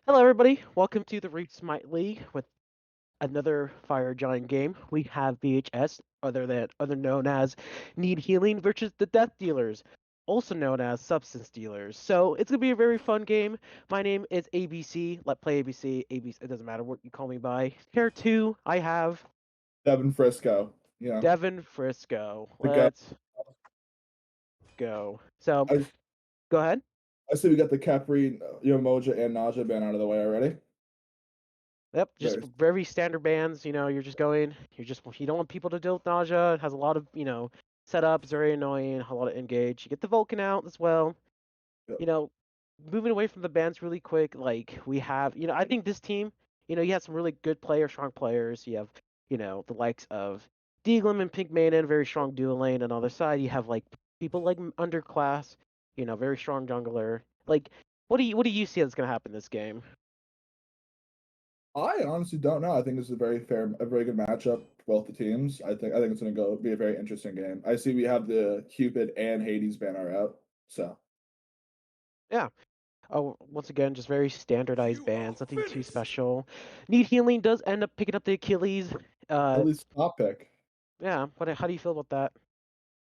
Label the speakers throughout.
Speaker 1: Hello, everybody. Welcome to the Smite League with another Fire Giant game. We have VHS, other known as Need Healing, versus the Death Dealers, also known as Substance Dealers. So it's gonna be a very fun game. My name is ABC. Let play ABC. ABC. It doesn't matter what you call me by. Pair two. I have
Speaker 2: Devin Frisco.
Speaker 1: Devin Frisco.
Speaker 2: The guy.
Speaker 1: Let's go. So
Speaker 2: I
Speaker 1: go ahead.
Speaker 2: I see we got the Capri, Moja and Naja band out of the way already.
Speaker 1: Yep, just
Speaker 2: Very
Speaker 1: very standard bands. You're just going. You don't want people to deal with nausea. It has a lot of setups. Very annoying. A lot of engage. You get the Vulcan out as well.
Speaker 2: yep.
Speaker 1: You know, moving away from the bands really quick. Like we have, I think this team. You have some really good players, strong players. You have, the likes of Deaglum and Pink Maiden, very strong dual lane. And on the other side, you have like people like Underclass. Very strong jungler. Like, what do you see that's gonna happen this game?
Speaker 2: I honestly don't know. I think this is a very good matchup for both the teams. I think it's going to go be a very interesting game. I see we have the Cupid and Hades banner out. So
Speaker 1: Yeah. Oh, once again, just very standardized bands, nothing too special. Need Healing does end up picking up the Achilles.
Speaker 2: at
Speaker 1: Uh,
Speaker 2: least top pick.
Speaker 1: yeah. How do you feel about that?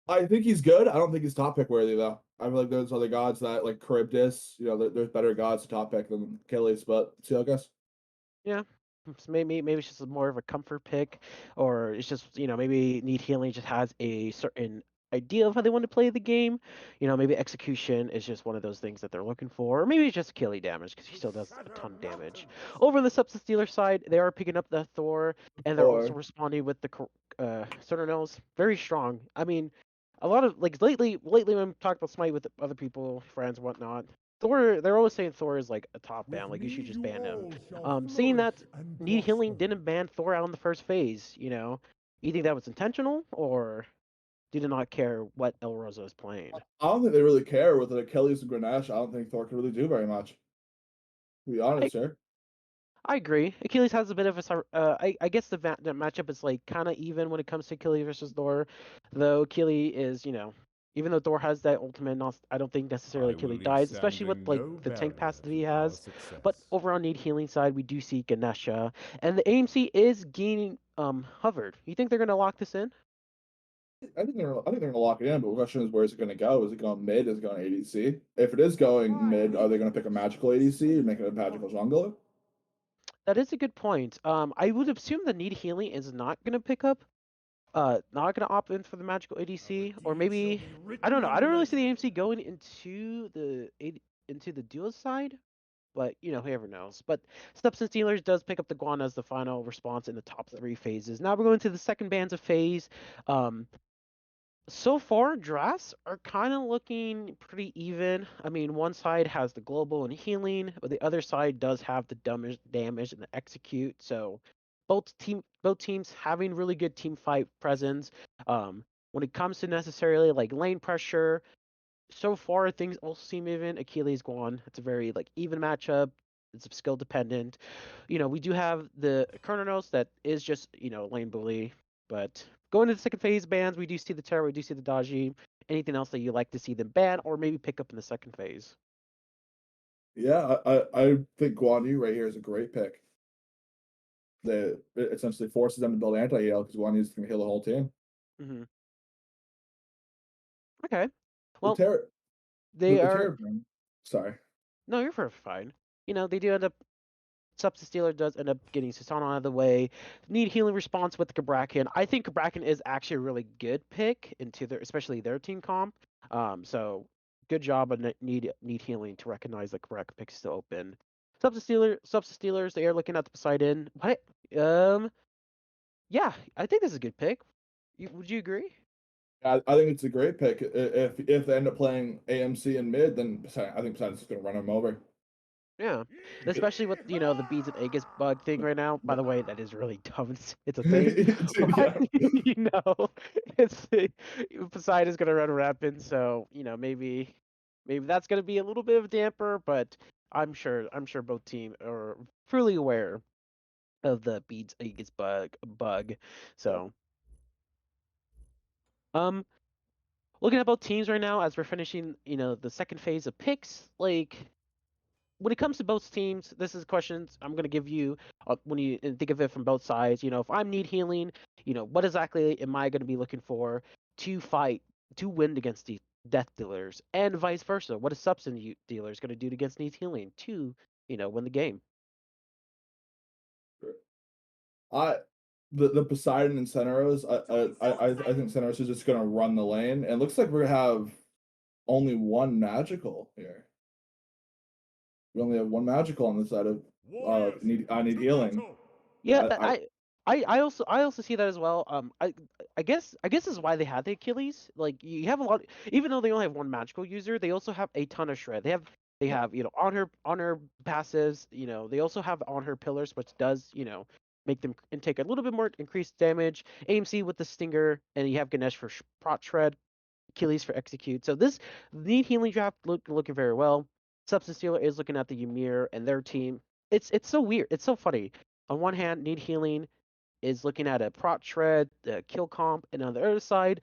Speaker 2: I think he's good. I don't think he's top pick worthy though. I feel like there's other gods that like Charybdis. There's better gods to top pick than Achilles. But see, I guess
Speaker 1: Yeah. Maybe it's just more of a comfort pick, or it's just maybe Need Healing just has a certain idea of how they want to play the game. Maybe execution is just one of those things that they're looking for, or maybe it's just Achilles damage because he still does a ton of damage. Over on the Substance Dealer side, they are picking up the Thor, and they're also
Speaker 2: or
Speaker 1: responding with the Cernunnos. Very strong. I mean, a lot of like lately when I'm talking about Smite with other people, friends, whatnot. They're always saying Thor is like a top ban, like you should just ban him. Seeing that Need Healing didn't ban Thor out in the first phase, you think that was intentional or did it not care what El Rosa is playing?
Speaker 2: I don't think they really care with an Achilles and Grenache. I don't think Thor can really do very much. To be
Speaker 1: I
Speaker 2: honest here.
Speaker 1: I agree. Achilles has a bit of I guess the matchup is like kind of even when it comes to Achilles versus Thor, though Achilles is even though Thor has that ultimate, not, I don't think necessarily
Speaker 3: I will
Speaker 1: Achilles
Speaker 3: leave
Speaker 1: dies, especially with
Speaker 3: standing
Speaker 1: like
Speaker 3: no
Speaker 1: the tank
Speaker 3: barrier
Speaker 1: passive he
Speaker 3: to our
Speaker 1: has. But
Speaker 3: success.
Speaker 1: over on Need Healing side, we do see Ganesha, and the AMC is gaining hovered. You think they're gonna lock this in?
Speaker 2: I think they're gonna lock it in, but the question is where is it gonna go? Is it going mid? Is it going ADC? If it is going mid, are they gonna pick a magical ADC and make it a magical jungler?
Speaker 1: That is a good point. I would assume the Need Healing is not gonna pick up not gonna opt in for the magical
Speaker 3: Our
Speaker 1: ADC, or
Speaker 3: deeds shall
Speaker 1: maybe
Speaker 3: be
Speaker 1: I don't
Speaker 3: written
Speaker 1: know. I
Speaker 3: in
Speaker 1: don't really see the
Speaker 3: legend.
Speaker 1: AMC going into the duo side, but who ever knows. But Substance Dealers does pick up the Guan as the final response in the top three phases. Now we're going to the second bands of phase. Um, so far, drafts are kind of looking pretty even. I mean, one side has the global and healing, but the other side does have the damage and the execute. So both teams having really good team fight presence. When it comes to necessarily like lane pressure, so far things all seem even. Achilles gone. It's a very like even matchup. It's skill dependent. We do have the Chronos that is just lane bully, but going to the second phase bans, we do see the Terror, we do see the Daji. Anything else that you like to see them ban or maybe pick up in the second phase?
Speaker 2: Yeah, I think Guan Yu right here is a great pick. It essentially forces them to build anti-heal because Guan Yu is gonna heal the whole team.
Speaker 1: Hmm. Okay.
Speaker 2: The
Speaker 1: Well,
Speaker 2: terror
Speaker 1: they
Speaker 2: the
Speaker 1: are.
Speaker 2: terror sorry.
Speaker 1: No, you're fine. They do end up. Substance Stealer does end up getting Susano out of the way. Need healing response with Kabrakan. I think Kabrakan is actually a really good pick into their, especially their team comp. So good job on need healing to recognize the correct picks to open. Substance Stealers, they are looking at the Poseidon. What? Yeah, I think this is a good pick. Would you agree?
Speaker 2: I think it's a great pick. If they end up playing AMC in mid, then I think Poseidon's just gonna run him over.
Speaker 1: Yeah, especially with the beads and Aegis bug thing right now. By
Speaker 2: Yeah.
Speaker 1: the way, that is really dumb. It's a thing, but
Speaker 2: Yeah.
Speaker 1: it's Poseidon's gonna run rampant. So maybe that's gonna be a little bit of a damper. But I'm sure both team are fully aware of the beads Aegis bug. So um, looking at both teams right now as we're finishing the second phase of picks, like. when it comes to both teams, this is questions I'm going to give you when you think of it from both sides. If I'm need healing, what exactly am I going to be looking for to fight, to win against the death dealers, and vice versa? What is substance dealers going to do against needs healing to, win the game?
Speaker 2: I the Poseidon and Centeros, I think Centeros is just gonna run the lane, and it looks like we're gonna have only one magical here. We only have one magical on the side of I need healing.
Speaker 1: Yeah,
Speaker 2: I
Speaker 1: I also see that as well. I guess this is why they had the Achilles. Like you have a lot, even though they only have one magical user, they also have a ton of shred. They
Speaker 2: yeah.
Speaker 1: have on her passives. They also have on her pillars, which does make them and take a little bit more increased damage. AMC with the stinger, and you have Ganesh for prot shred. Achilles for execute. So this need healing draft looking very well. Substance Dealer is looking at the Ymir and their team. It's so weird. It's so funny. On one hand, need healing is looking at a prot shred, kill comp, and on the other side,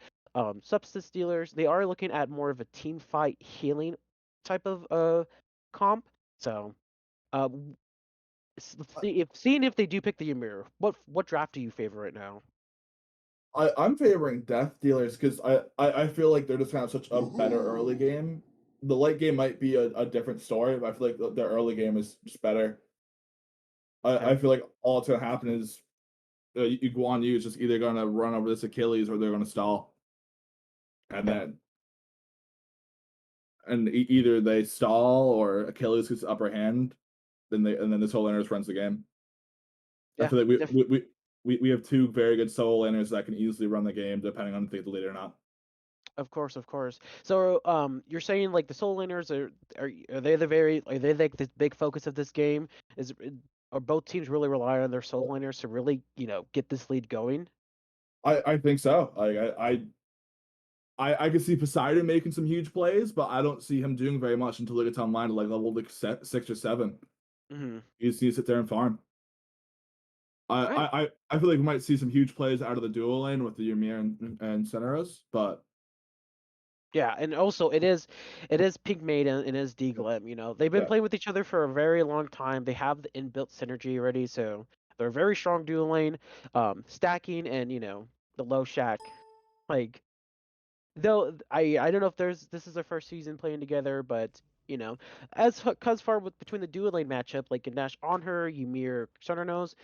Speaker 1: substance dealers they are looking at more of a team fight healing type of comp. So uh, let's see if seeing if they do pick the Ymir. What draft do you favor right now?
Speaker 2: I'm favoring Death Dealers because I feel like they're just gonna have such a better early game. The late game might be a different story, but I feel like the early game is just better. I
Speaker 1: Okay.
Speaker 2: feel like all that's gonna happen is Guan Yu is just either gonna run over this Achilles or they're gonna stall, and
Speaker 1: Okay.
Speaker 2: then either they stall or Achilles gets the upper hand, and then this whole laners runs the game. I
Speaker 1: Yeah.
Speaker 2: feel like we have two very good solo laners that can easily run the game depending on if they get the lead or not.
Speaker 1: Of course, of course. So, you're saying like the soul laners are they are they like the big focus of this game? Are both teams really rely on their soul laners to really get this lead going?
Speaker 2: I think so. Like I could see Poseidon making some huge plays, but I don't see him doing very much until he gets online to like level like 6 or 7.
Speaker 1: Hmm.
Speaker 2: He just needs to sit there and farm.
Speaker 1: All right.
Speaker 2: I feel like we might see some huge plays out of the dual lane with the Ymir and Centeros, but
Speaker 1: Yeah, and also it is Pink Maiden and it is D Glim. They've been
Speaker 2: yeah,
Speaker 1: playing with each other for a very long time. They have the inbuilt synergy already, so they're a very strong dual lane. Stacking and the low shack. Like though I don't know if this is their first season playing together, but as cuz far with between the dual lane matchup, like Ganesh on her, Ymir, Xerxes,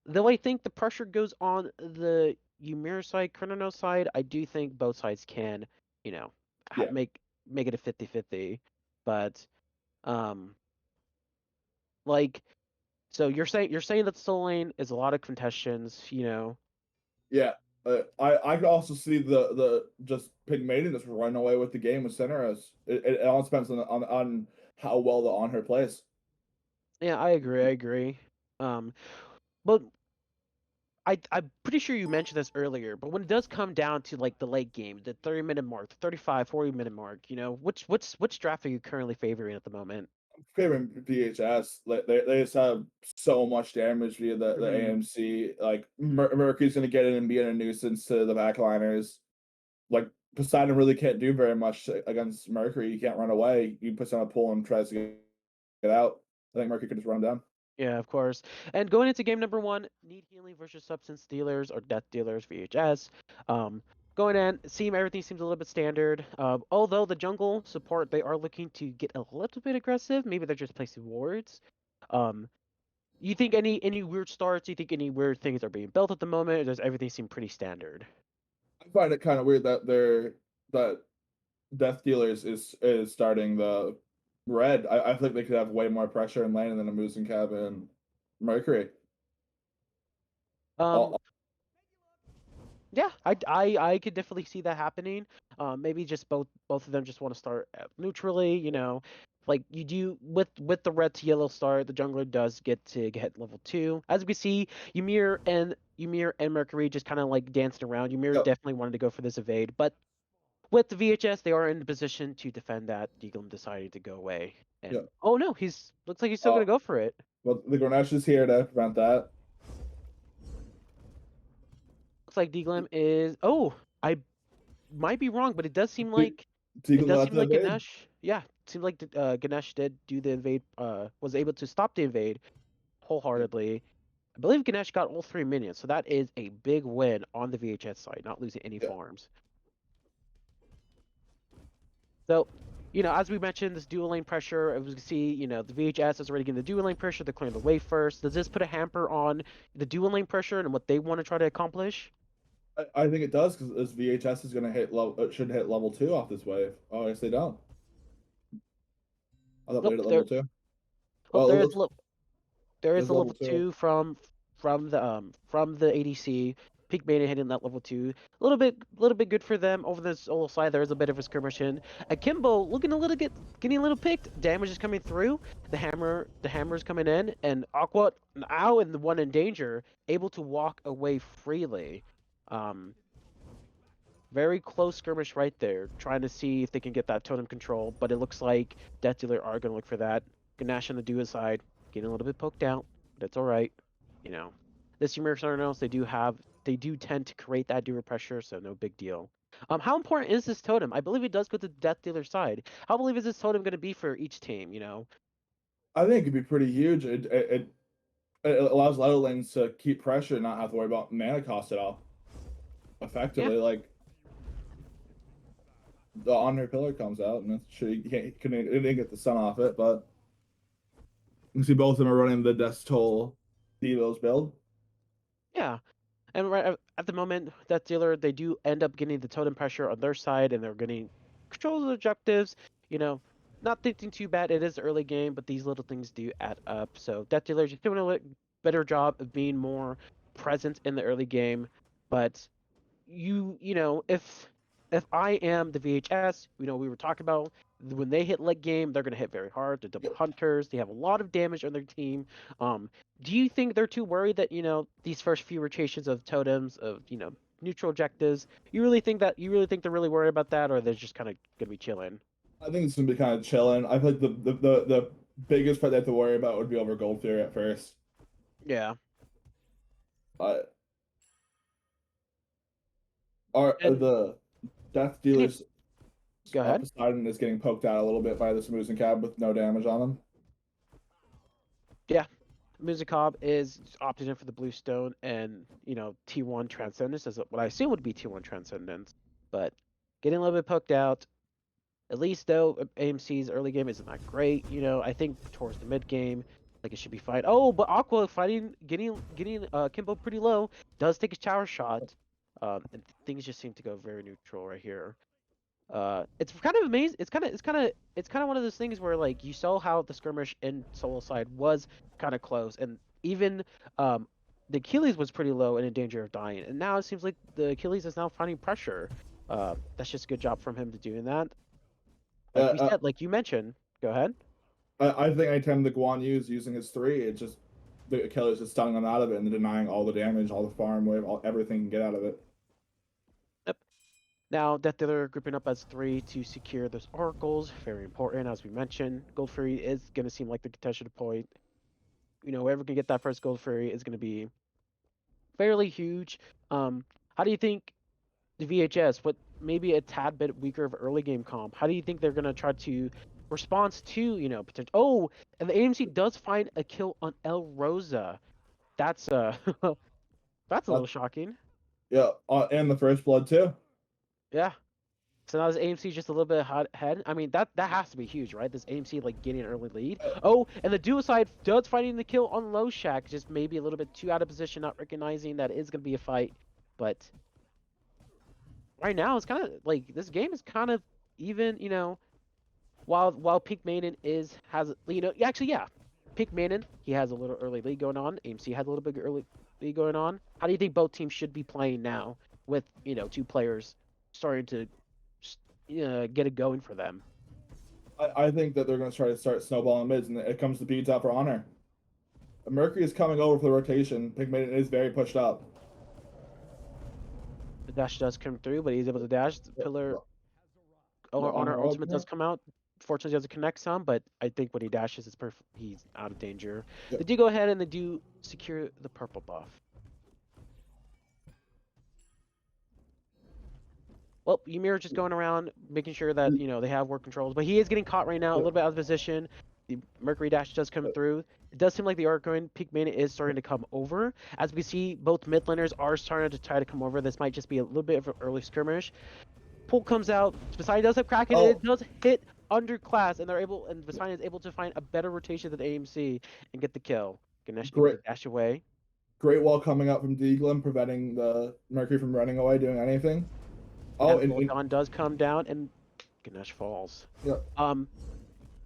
Speaker 1: though I think the pressure goes on the Ymir side, Xerxes side, I do think both sides can, you know,
Speaker 2: yeah,
Speaker 1: make it a 50-50. But um like so you're saying that the soul lane is a lot of contestations.
Speaker 2: yeah. I could also see the just Pygmalion just run away with the game with Centeros. It all depends on how well the on her plays.
Speaker 1: Yeah, I agree, I agree. Um but I'm pretty sure you mentioned this earlier, but when it does come down to like the late game, the 30-minute mark, the 35, 40-minute mark, which draft are you currently favoring at the moment?
Speaker 2: Favoring VHS, like they just have so much damage via the
Speaker 1: Hmm.
Speaker 2: AMC. Like Mercury's gonna get in and be a nuisance to the backliners. Like Poseidon really can't do very much against Mercury. He can't run away. He puts on a pull and tries to get out. I think Mercury could just run him down.
Speaker 1: Yeah, of course. And going into game number one, need healing versus substance dealers or death dealers, VHS. Um, Going in, everything seems a little bit standard. Although the jungle support, they are looking to get a little bit aggressive. Maybe they're just placing wards. Um, You think any weird starts? You think any weird things are being built at the moment, or does everything seem pretty standard?
Speaker 2: I find it kind of weird that that Death Dealers is starting the red. I think they could have way more pressure in lane than a Moose and Cab and Mercury.
Speaker 1: Um,
Speaker 2: All,
Speaker 1: yeah, I could definitely see that happening. Maybe just both of them just want to start neutrally. Like you do with the red to yellow start, the jungler does get level 2. As we see, Ymir and Mercury just kind of like dancing around. Ymir
Speaker 2: yep,
Speaker 1: definitely wanted to go for this evade, but with the VHS, they are in the position to defend that. Deaglum deciding to go away, and
Speaker 2: yep.
Speaker 1: oh no, he's looks like he's still
Speaker 2: Uh,
Speaker 1: gonna go for it.
Speaker 2: but the Grenache is here to prevent that.
Speaker 1: Looks like Deaglum is. Oh, I might be wrong, but it does seem
Speaker 2: The
Speaker 1: like.
Speaker 2: Tegan
Speaker 1: It does
Speaker 2: got
Speaker 1: seem
Speaker 2: to
Speaker 1: like
Speaker 2: invade.
Speaker 1: Ganesh, yeah, it seemed like Ganesh did do the invade, was able to stop the invade
Speaker 2: Yeah.
Speaker 1: wholeheartedly. I believe Ganesh got all 3 minions, so that is a big win on the VHS side, not losing any
Speaker 2: Yeah.
Speaker 1: farms. So, as we mentioned, this dual lane pressure, as we can see, the VHS is already getting the dual lane pressure. They're clearing the way first. Does this put a hamper on the dual lane pressure and what they want to try to accomplish?
Speaker 2: I think it does because this VHS is going to hit level. It should hit level 2 off this wave. Oh, I guess they don't. I thought they hit
Speaker 1: Nope,
Speaker 2: level 2.
Speaker 1: oh,
Speaker 2: Well, it looks
Speaker 1: there is
Speaker 2: there's
Speaker 1: a
Speaker 2: level
Speaker 1: level
Speaker 2: 2.
Speaker 1: two from the ADC. Peak Mania hitting that level two. A little bit good for them over the solo side. There is a bit of a skirmish in. Akimbo looking getting a little picked. Damage is coming through. The hammer is coming in, and Aqua now and the one in danger able to walk away freely. Um, Very close skirmish right there, trying to see if they can get that totem control, but it looks like Death Dealer are going to look for that. Ganache on the Dua side, getting a little bit poked out, but it's all right. You know, this year Mercenarios, they do tend to create that Dua pressure, so no big deal. How important is this totem? I believe it does go to the Death Dealer side. How believe is this totem going to be for each team?
Speaker 2: I think it could be pretty huge. It allows other lanes to keep pressure and not have to worry about mana cost at all.
Speaker 1: Yeah,
Speaker 2: Effectively, like the Honor Pillar comes out, and that's sure it didn't get the sun off it, but you can see both of them are running the Death Toll Devos build.
Speaker 1: yeah. And right at the moment, that dealer, they do end up getting the totem pressure on their side, and they're getting control of the objectives. You know, not thinking too bad. It is early game, but these little things do add up. So that dealer is just doing better job of being more present in the early game. But if I am the VHS, we were talking about when they hit late game, they're going to hit very hard. They're double hunters. They have a lot of damage on their team. Um, do you think they're too worried that these first few rotations of totems of neutral objectives? You really think they're really worried about that, or they're just kind of going to be chilling?
Speaker 2: I think it's gonna be kind of chilling. I feel like the biggest part they have to worry about would be over Gold Fury at first.
Speaker 1: Yeah,
Speaker 2: Uh, are
Speaker 1: and
Speaker 2: the Death
Speaker 1: can you
Speaker 2: Dealers
Speaker 1: go ahead?
Speaker 2: Poseidon is getting poked out a little bit by the Smooth and Cab with no damage on them.
Speaker 1: Yeah, Musicab is opted in for the Blue Stone and, T1 Transcendence as what I assume would be T1 Transcendence, but getting a little bit poked out. At least though, AMC's early game isn't that great. I think towards the mid game, like it should be fine. Oh, but Aqua getting Kimbo pretty low does take a tower shot, and things just seem to go very neutral right here. It's kind of amazing. It's kind of one of those things where like you saw how the skirmish in solo side was kind of close, and even um the Achilles was pretty low and in danger of dying, and now it seems like the Achilles is now finding pressure. That's just a good job from him to doing that.
Speaker 2: Uh,
Speaker 1: Like we
Speaker 2: uh,
Speaker 1: said, like you mentioned. Go ahead.
Speaker 2: I think anytime the Guan Yu is using his three, it just the killer's just stunning them out of it and denying all the damage, all the farm wave, everything can get out of it.
Speaker 1: Yep. Now that they're grouping up as three to secure those oracles, very important as we mentioned. Gold Fury is gonna seem like the contested point. Whoever can get that first Gold Fury is gonna be fairly huge. How do you think the VHS, what maybe a tad bit weaker of early game comp, how do you think they're gonna try to respond to, potential? Oh, and the AMC does find a kill on El Rosa. That's that's a little
Speaker 2: Uh,
Speaker 1: shocking.
Speaker 2: yeah, and the first blood too.
Speaker 1: Yeah. So now this AMC just a little bit ahead. I mean, that has to be huge, right? This AMC like getting an early lead.
Speaker 2: Uh,
Speaker 1: Oh, and the duo side does finding the kill on Low Shack, just maybe a little bit too out of position, not recognizing that it is going to be a fight. But right now, it's kind of like this game is kind of even. While Pink Maiden has actually yeah, Pink Maiden he has a little early lead going on. AMC has a little bit early lead going on. How do you think both teams should be playing now with two players starting to get it going for them?
Speaker 2: I think that they're going to try to start snowballing mids, and it comes to beads out for honor. Mercury is coming over for the rotation. Pigmaiden is very pushed up.
Speaker 1: The dash does come through, but he's able to dash. The pillar
Speaker 2: The
Speaker 1: on
Speaker 2: honor
Speaker 1: our ultimate does
Speaker 2: ultimate.
Speaker 1: come out. Fortunately, he doesn't connect some, but I think when he dashes, it's perfect. He's out of danger.
Speaker 2: Yeah.
Speaker 1: They do go ahead and they do secure the purple buff. Well, Ymir just going around making sure that they have work controls, but he is getting caught right now, a little bit out of position. The Mercury Dash does come through. It does seem like the Arcane Peak Mana is starting to come over. As we see, both mid laners are starting to try to come over. This might just be a little bit of an early skirmish. Pull comes out. Poseidon does have Kraken, and it
Speaker 2: Oh,
Speaker 1: does hit underclass, and Poseidon is able to find a better rotation than AMC and get the kill. Ganesh able
Speaker 2: great,
Speaker 1: to dash away.
Speaker 2: great wall coming up from Deaglin, preventing the Mercury from running away, doing anything. Oh,
Speaker 1: Anvil Dawn does come down, and Ganesh falls.
Speaker 2: yeah,
Speaker 1: Um,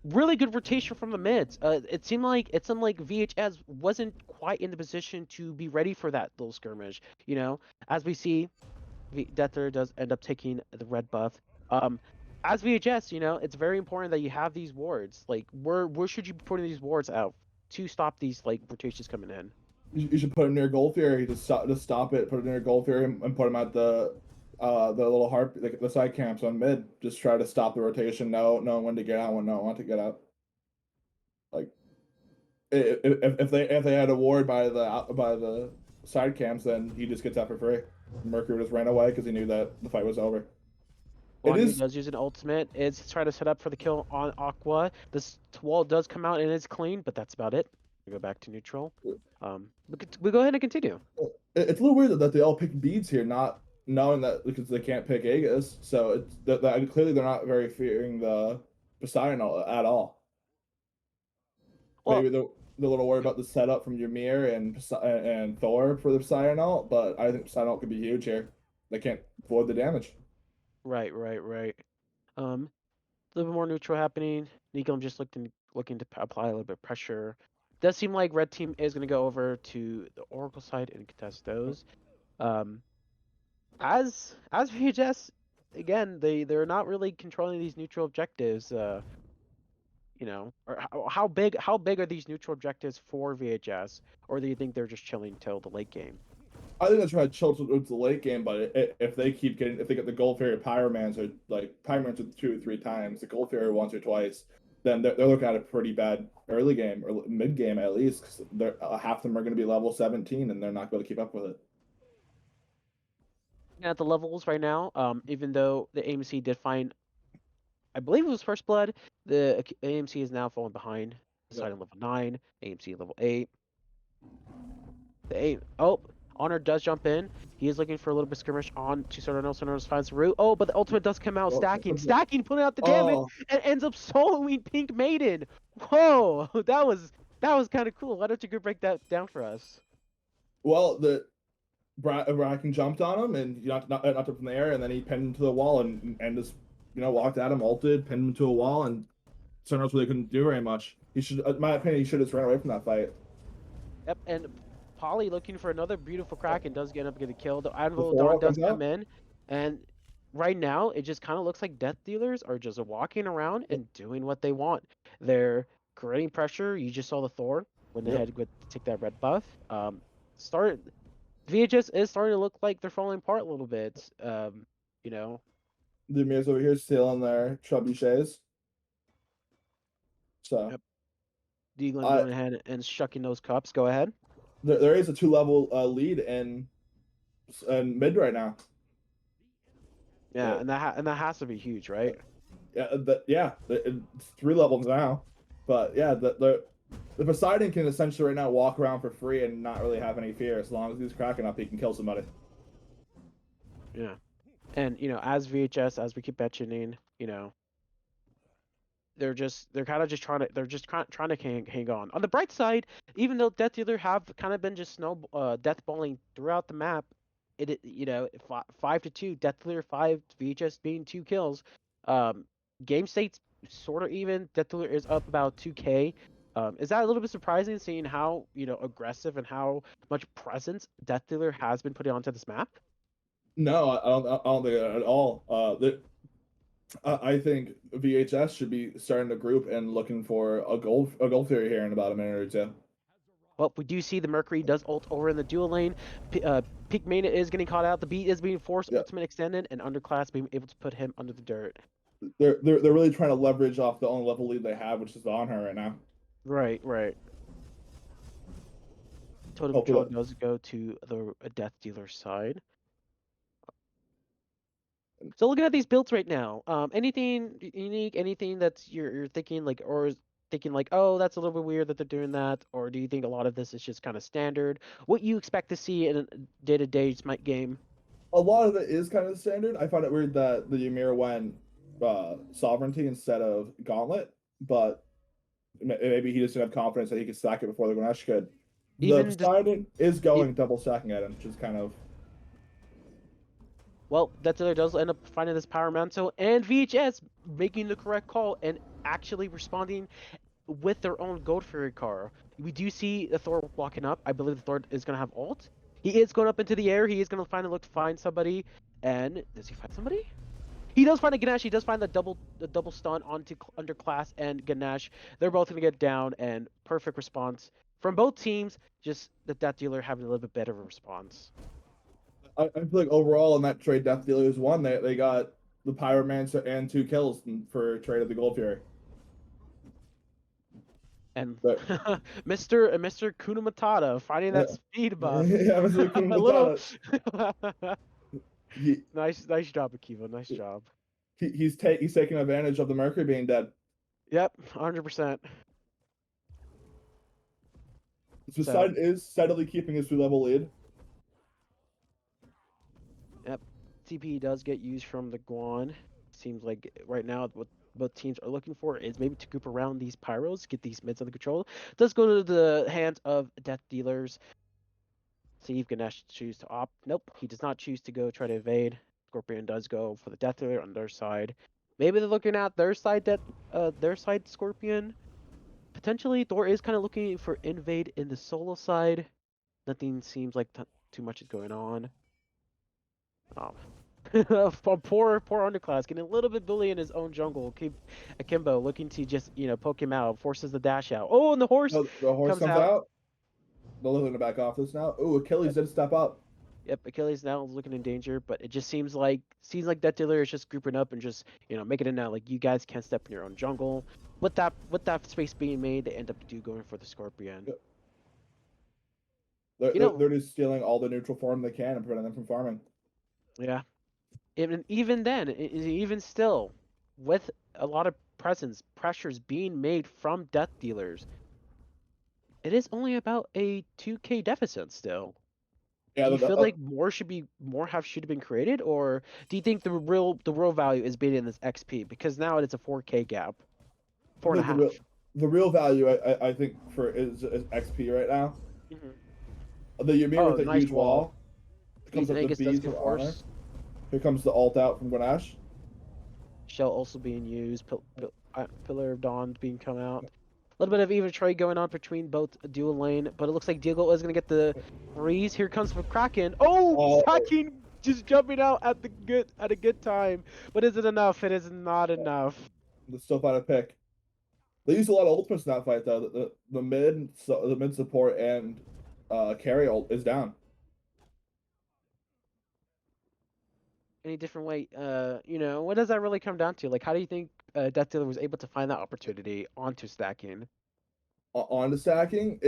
Speaker 1: really good rotation from the mids. It seemed like VHS wasn't quite in the position to be ready for that little skirmish. As we see, Deathler does end up taking the red buff. Um, as VHS, it's very important that you have these wards. Like, where should you be putting these wards out to stop these like rotations coming in?
Speaker 2: you should put it near Gold Fury to stop it. Put it near Gold Fury and put him at the little harp the side camps on mid. Just try to stop the rotation. Knowing when to get out, when not want to get out. Like if they had a ward by the side camps, then he just gets out for free. Mercury just ran away because he knew that the fight was over. It
Speaker 1: Guan Yu
Speaker 2: is
Speaker 1: does use an ultimate. It's trying to set up for the kill on Aqua. This wall does come out and it's clean, but that's about it. We go back to neutral. We go ahead and continue.
Speaker 2: it's a little weird that they all pick beads here, not knowing that because they can't pick Aegis. So it's that clearly they're not very fearing the Poseidon at all.
Speaker 1: Well,
Speaker 2: Maybe they're a little worried about the setup from Ymir and Thor for the Poseidon ult, but I think Poseidon ult could be huge here. They can't avoid the damage.
Speaker 1: right, right, right. A little bit more neutral happening. Nico just looking to apply a little bit of pressure. Does seem like red team is going to go over to the Oracle side and contest those. Um, as VHS, again, they're not really controlling these neutral objectives. Or how big are these neutral objectives for VHS, or do you think they're just chilling till the late game?
Speaker 2: I think they're trying to chill to the late game, but if they get the Gold Fairy Pyromans or like Pyromans 2 or 3 times, the Gold Fairy once or twice, then they're looking at a pretty bad early game or mid game at least, because they're half of them are going to be level 17 and they're not going to keep up with it.
Speaker 1: At the levels right now, even though the AMC did find, I believe it was First Blood, the AMC is now falling behind.
Speaker 2: Yeah.
Speaker 1: Deciding level 9, AMC level 8. Oh, Honor does jump in. He is looking for a little bit of skirmish on to Sonoros. Sonoros finds the root. Oh, but the ultimate does come out.
Speaker 2: Well,
Speaker 1: Stacking, putting out the damage,
Speaker 2: oh
Speaker 1: and ends up soloing Pink Maiden. Whoa, that was kind of cool. Why don't you go break that down for us?
Speaker 2: well, the Bracken jumped on him and knocked him from the air, and then he pinned him to the wall and just walked at him, ulted, pinned him to a wall, and Sonos really couldn't do very much. He should, in my opinion, he should have just ran away from that fight.
Speaker 1: Yep, and Polly looking for another beautiful crack and does get up getting killed. The
Speaker 2: The
Speaker 1: Anvil Dawn
Speaker 2: Thor
Speaker 1: does
Speaker 2: comes
Speaker 1: come
Speaker 2: out.
Speaker 1: in, and right now it just kind of looks like Death Dealers are just walking around
Speaker 2: Yep.
Speaker 1: and doing what they want. They're creating pressure. You just saw the Thor went
Speaker 2: Yep.
Speaker 1: ahead with take that red buff. Start VHS is starting to look like they're falling apart a little bit. You know,
Speaker 2: The Mir's over here still in their trebuchets. So
Speaker 1: yep. Deaglen
Speaker 2: I
Speaker 1: going ahead and shucking those cups. Go ahead.
Speaker 2: there is a 2 level lead in mid right now.
Speaker 1: Yeah,
Speaker 2: The,
Speaker 1: and that has to be huge, right?
Speaker 2: it's 3 levels now, but yeah, the Poseidon can essentially right now walk around for free and not really have any fear as long as he's cracking up, he can kill somebody.
Speaker 1: Yeah. And as VHS, as we keep mentioning, they're kind of just trying to hang on. On the bright side, even though Death Dealer have kind of been just death balling throughout the map, 5-2, Death Dealer 5, VHS being 2 kills. Um, Game state's sort of even. Death Dealer is up about 2K. Is that a little bit surprising, seeing how aggressive and how much presence Death Dealer has been putting onto this map?
Speaker 2: No, I don't think at all. I think VHS should be starting a group and looking for a gold theory here in about a minute or two.
Speaker 1: Well, we do see the Mercury does ult over in the dual lane. Peak Mana is getting caught out. The beat is being forced,
Speaker 2: Yeah,
Speaker 1: ultimate extended, and Underclass being able to put him under the dirt.
Speaker 2: they're really trying to leverage off the only level lead they have, which is on her right now.
Speaker 1: Right, right. Total control
Speaker 2: Hopefully,
Speaker 1: does go to the Death Dealer side. So looking at these builds right now, anything unique, anything that's you're thinking like, or thinking like, oh, that's a little bit weird that they're doing that, or do you think a lot of this is just kind of standard? What you expect to see in a day-to-day Smite game?
Speaker 2: A lot of it is kind of standard. I find it weird that the Ymir went sovereignty instead of gauntlet, but maybe he just didn't have confidence that he could stack it before the Ganesh could. The
Speaker 1: Even just,
Speaker 2: Poseidon is
Speaker 1: e-
Speaker 2: going double stacking at him, which is kind of
Speaker 1: well, that dealer does end up finding this power mantle, and VHS making the correct call and actually responding with their own Gold Fury car. We do see the Thor walking up. I believe the Thor is going to have ult. He is going up into the air. He is going to finally look to find somebody. And does he find somebody? He does find a Ganesh. He does find the double stun onto Underclass and Ganesh. They're both going to get down, and perfect response from both teams. Just the Death Dealer having a little bit better of a response.
Speaker 2: I feel like overall in that trade Death Dealers won. They got the Pyromancer and 2 kills for trade of the Gold Fury.
Speaker 1: And
Speaker 2: But
Speaker 1: Mr. Kuna Matata finding
Speaker 2: yeah,
Speaker 1: that speed buff.
Speaker 2: yeah, Mr. Kun
Speaker 1: A little
Speaker 2: Matata. He,
Speaker 1: nice job, Akiva. Nice job.
Speaker 2: he's taking advantage of the Mercury being dead.
Speaker 1: Yep, 100%. So,
Speaker 2: Poseidon is steadily keeping his 2 level lead.
Speaker 1: yep, TP does get used from the Guan. Seems like right now what both teams are looking for is maybe to group around these pyros, get these mids under control. Does go to the hands of Death Dealers. See if Ganesh choose to opt. Nope, he does not choose to go try to evade. Scorpion does go for the Death Dealer on their side. Maybe they're looking at their side Scorpion. Potentially, Thor is kind of looking for invade in the solo side. Nothing seems like too much is going on. Um, poor underclass getting a little bit bully in his own jungle. Keep Akimbo looking to just poke him out, forces the dash out. Oh, and the horse
Speaker 2: No, the horse
Speaker 1: comes
Speaker 2: comes
Speaker 1: out.
Speaker 2: out. They're looking to back off this now. Ooh, Achilles
Speaker 1: Yep,
Speaker 2: did step up.
Speaker 1: yep. Achilles now looking in danger, but it just seems like that dealer is just grouping up and just making it now like you guys can't step in your own jungle. With that space being made, they end up going for the Scorpion.
Speaker 2: They're,
Speaker 1: You
Speaker 2: they're,
Speaker 1: know,
Speaker 2: they're just stealing all the neutral form they can and preventing them from farming.
Speaker 1: yeah. Even then, even still, with a lot of pressures being made from death dealers, it is only about a 2K deficit still.
Speaker 2: Yeah,
Speaker 1: Do you feel like should have been created, or do you think the real value is being in this XP because now it's a 4K gap,
Speaker 2: I
Speaker 1: four
Speaker 2: feel
Speaker 1: and a
Speaker 2: like
Speaker 1: half.
Speaker 2: the real value I think for is XP right now.
Speaker 1: Mm-hmm.
Speaker 2: The Ymir
Speaker 1: Oh,
Speaker 2: with a
Speaker 1: nice
Speaker 2: huge
Speaker 1: wall.
Speaker 2: wall comes up the
Speaker 1: Angus does
Speaker 2: bees
Speaker 1: get
Speaker 2: of honor.
Speaker 1: force.
Speaker 2: Here comes the ult out from Grenache.
Speaker 1: Shell also being used. Pillar of Dawn being come out. A little bit of even trade going on between both dual lane, but it looks like Diego is gonna get the freeze. Here comes from Kraken. Oh,
Speaker 2: Oh,
Speaker 1: Kraken just jumping out at a good time. But is it enough? It is not enough.
Speaker 2: the still find a pick. They used a lot of ultimates in that fight though. The mid support and carry ult is down.
Speaker 1: Any different way? What does that really come down to? Like, how do you think Death Dealer was able to find that opportunity onto stacking?
Speaker 2: On to stacking,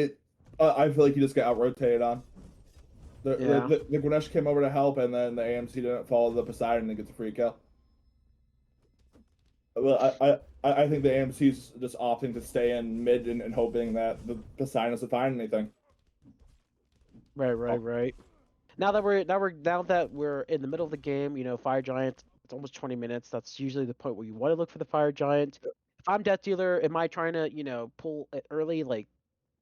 Speaker 2: I feel like you just get out rotated on.
Speaker 1: Yeah.
Speaker 2: The Ganesh came over to help, and then the AMC didn't follow the Poseidon and gets a free kill. Well, I think the AMC's just opting to stay in mid and hoping that the Poseidon doesn't find anything.
Speaker 1: Right, right,
Speaker 2: Oh,
Speaker 1: right. Now that we're in the middle of the game, Fire Giant, it's almost 20 minutes. That's usually the point where you want to look for the Fire Giant. If I'm Death Dealer, am I trying to, pull it early, like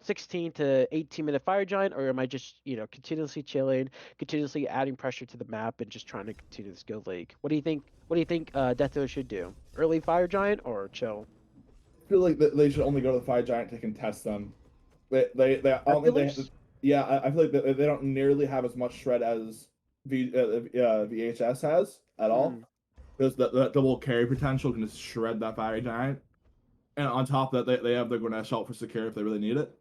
Speaker 1: 16 to 18-minute Fire Giant, or am I just, continuously chilling, continuously adding pressure to the map and just trying to continue the skill league? What do you think? What do you think Death Dealer should do? Early Fire Giant or chill?
Speaker 2: I feel like they should only go to the Fire Giant to contest them. I
Speaker 1: Death
Speaker 2: don't think they.
Speaker 1: Dealers?
Speaker 2: Yeah, I feel like they don't nearly have as much shred as VHS has at
Speaker 1: Hmm.
Speaker 2: all. Because the double carry potential can just shred that Fire Giant. And on top of that, they have the Ganesh ult for secure if they really need it.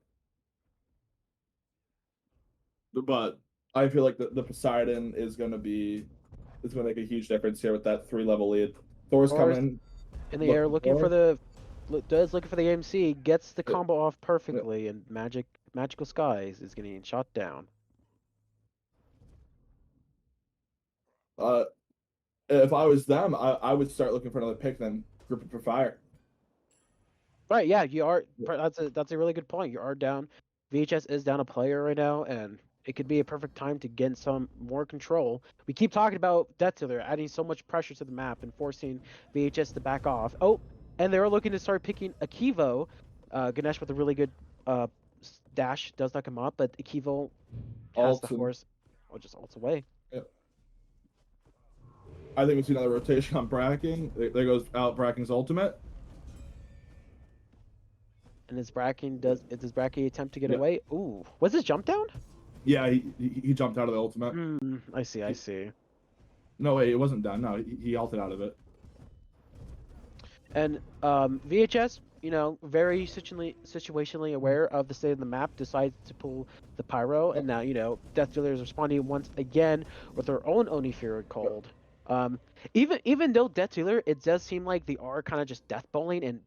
Speaker 2: But I feel like the Poseidon is going to make a huge difference here with that 3 level lead. Thor's
Speaker 1: Or
Speaker 2: coming
Speaker 1: in the air
Speaker 2: looking
Speaker 1: looking for
Speaker 2: for.
Speaker 1: the AMC, gets the
Speaker 2: Yeah,
Speaker 1: combo off
Speaker 2: yeah.
Speaker 1: perfectly, and Magical Skies is getting shot down.
Speaker 2: Uh, if I was them, I would start looking for another pick then group for fire.
Speaker 1: Right, yeah, you are.
Speaker 2: Yeah.
Speaker 1: That's a really good point. You are down. VHS is down a player right now, and it could be a perfect time to get some more control. We keep talking about Death Dealer adding so much pressure to the map and forcing VHS to back off. Oh, and they're looking to start picking Akivo. Ganesh with a really good uh dash does not come up, but Akivo has the
Speaker 2: Alton.
Speaker 1: horse. Oh, just ults away.
Speaker 2: Yeah. I think we see another rotation on Bracking. There goes out Bracking's ultimate.
Speaker 1: And does Bracky attempt to get
Speaker 2: Yeah.
Speaker 1: away? Ooh, was this jump down?
Speaker 2: Yeah, he jumped out of the ultimate.
Speaker 1: I see, I see.
Speaker 2: No, wait, it wasn't done. No, he ulted out of it.
Speaker 1: And VHS, very situationally aware of the state of the map, decides to pull the pyro, and
Speaker 2: Yep.
Speaker 1: now Death Dealer is responding once again with their own Oni Fury
Speaker 2: Yep.
Speaker 1: cold. Um, even though Death Dealer, it does seem like they are kind of just death bowling and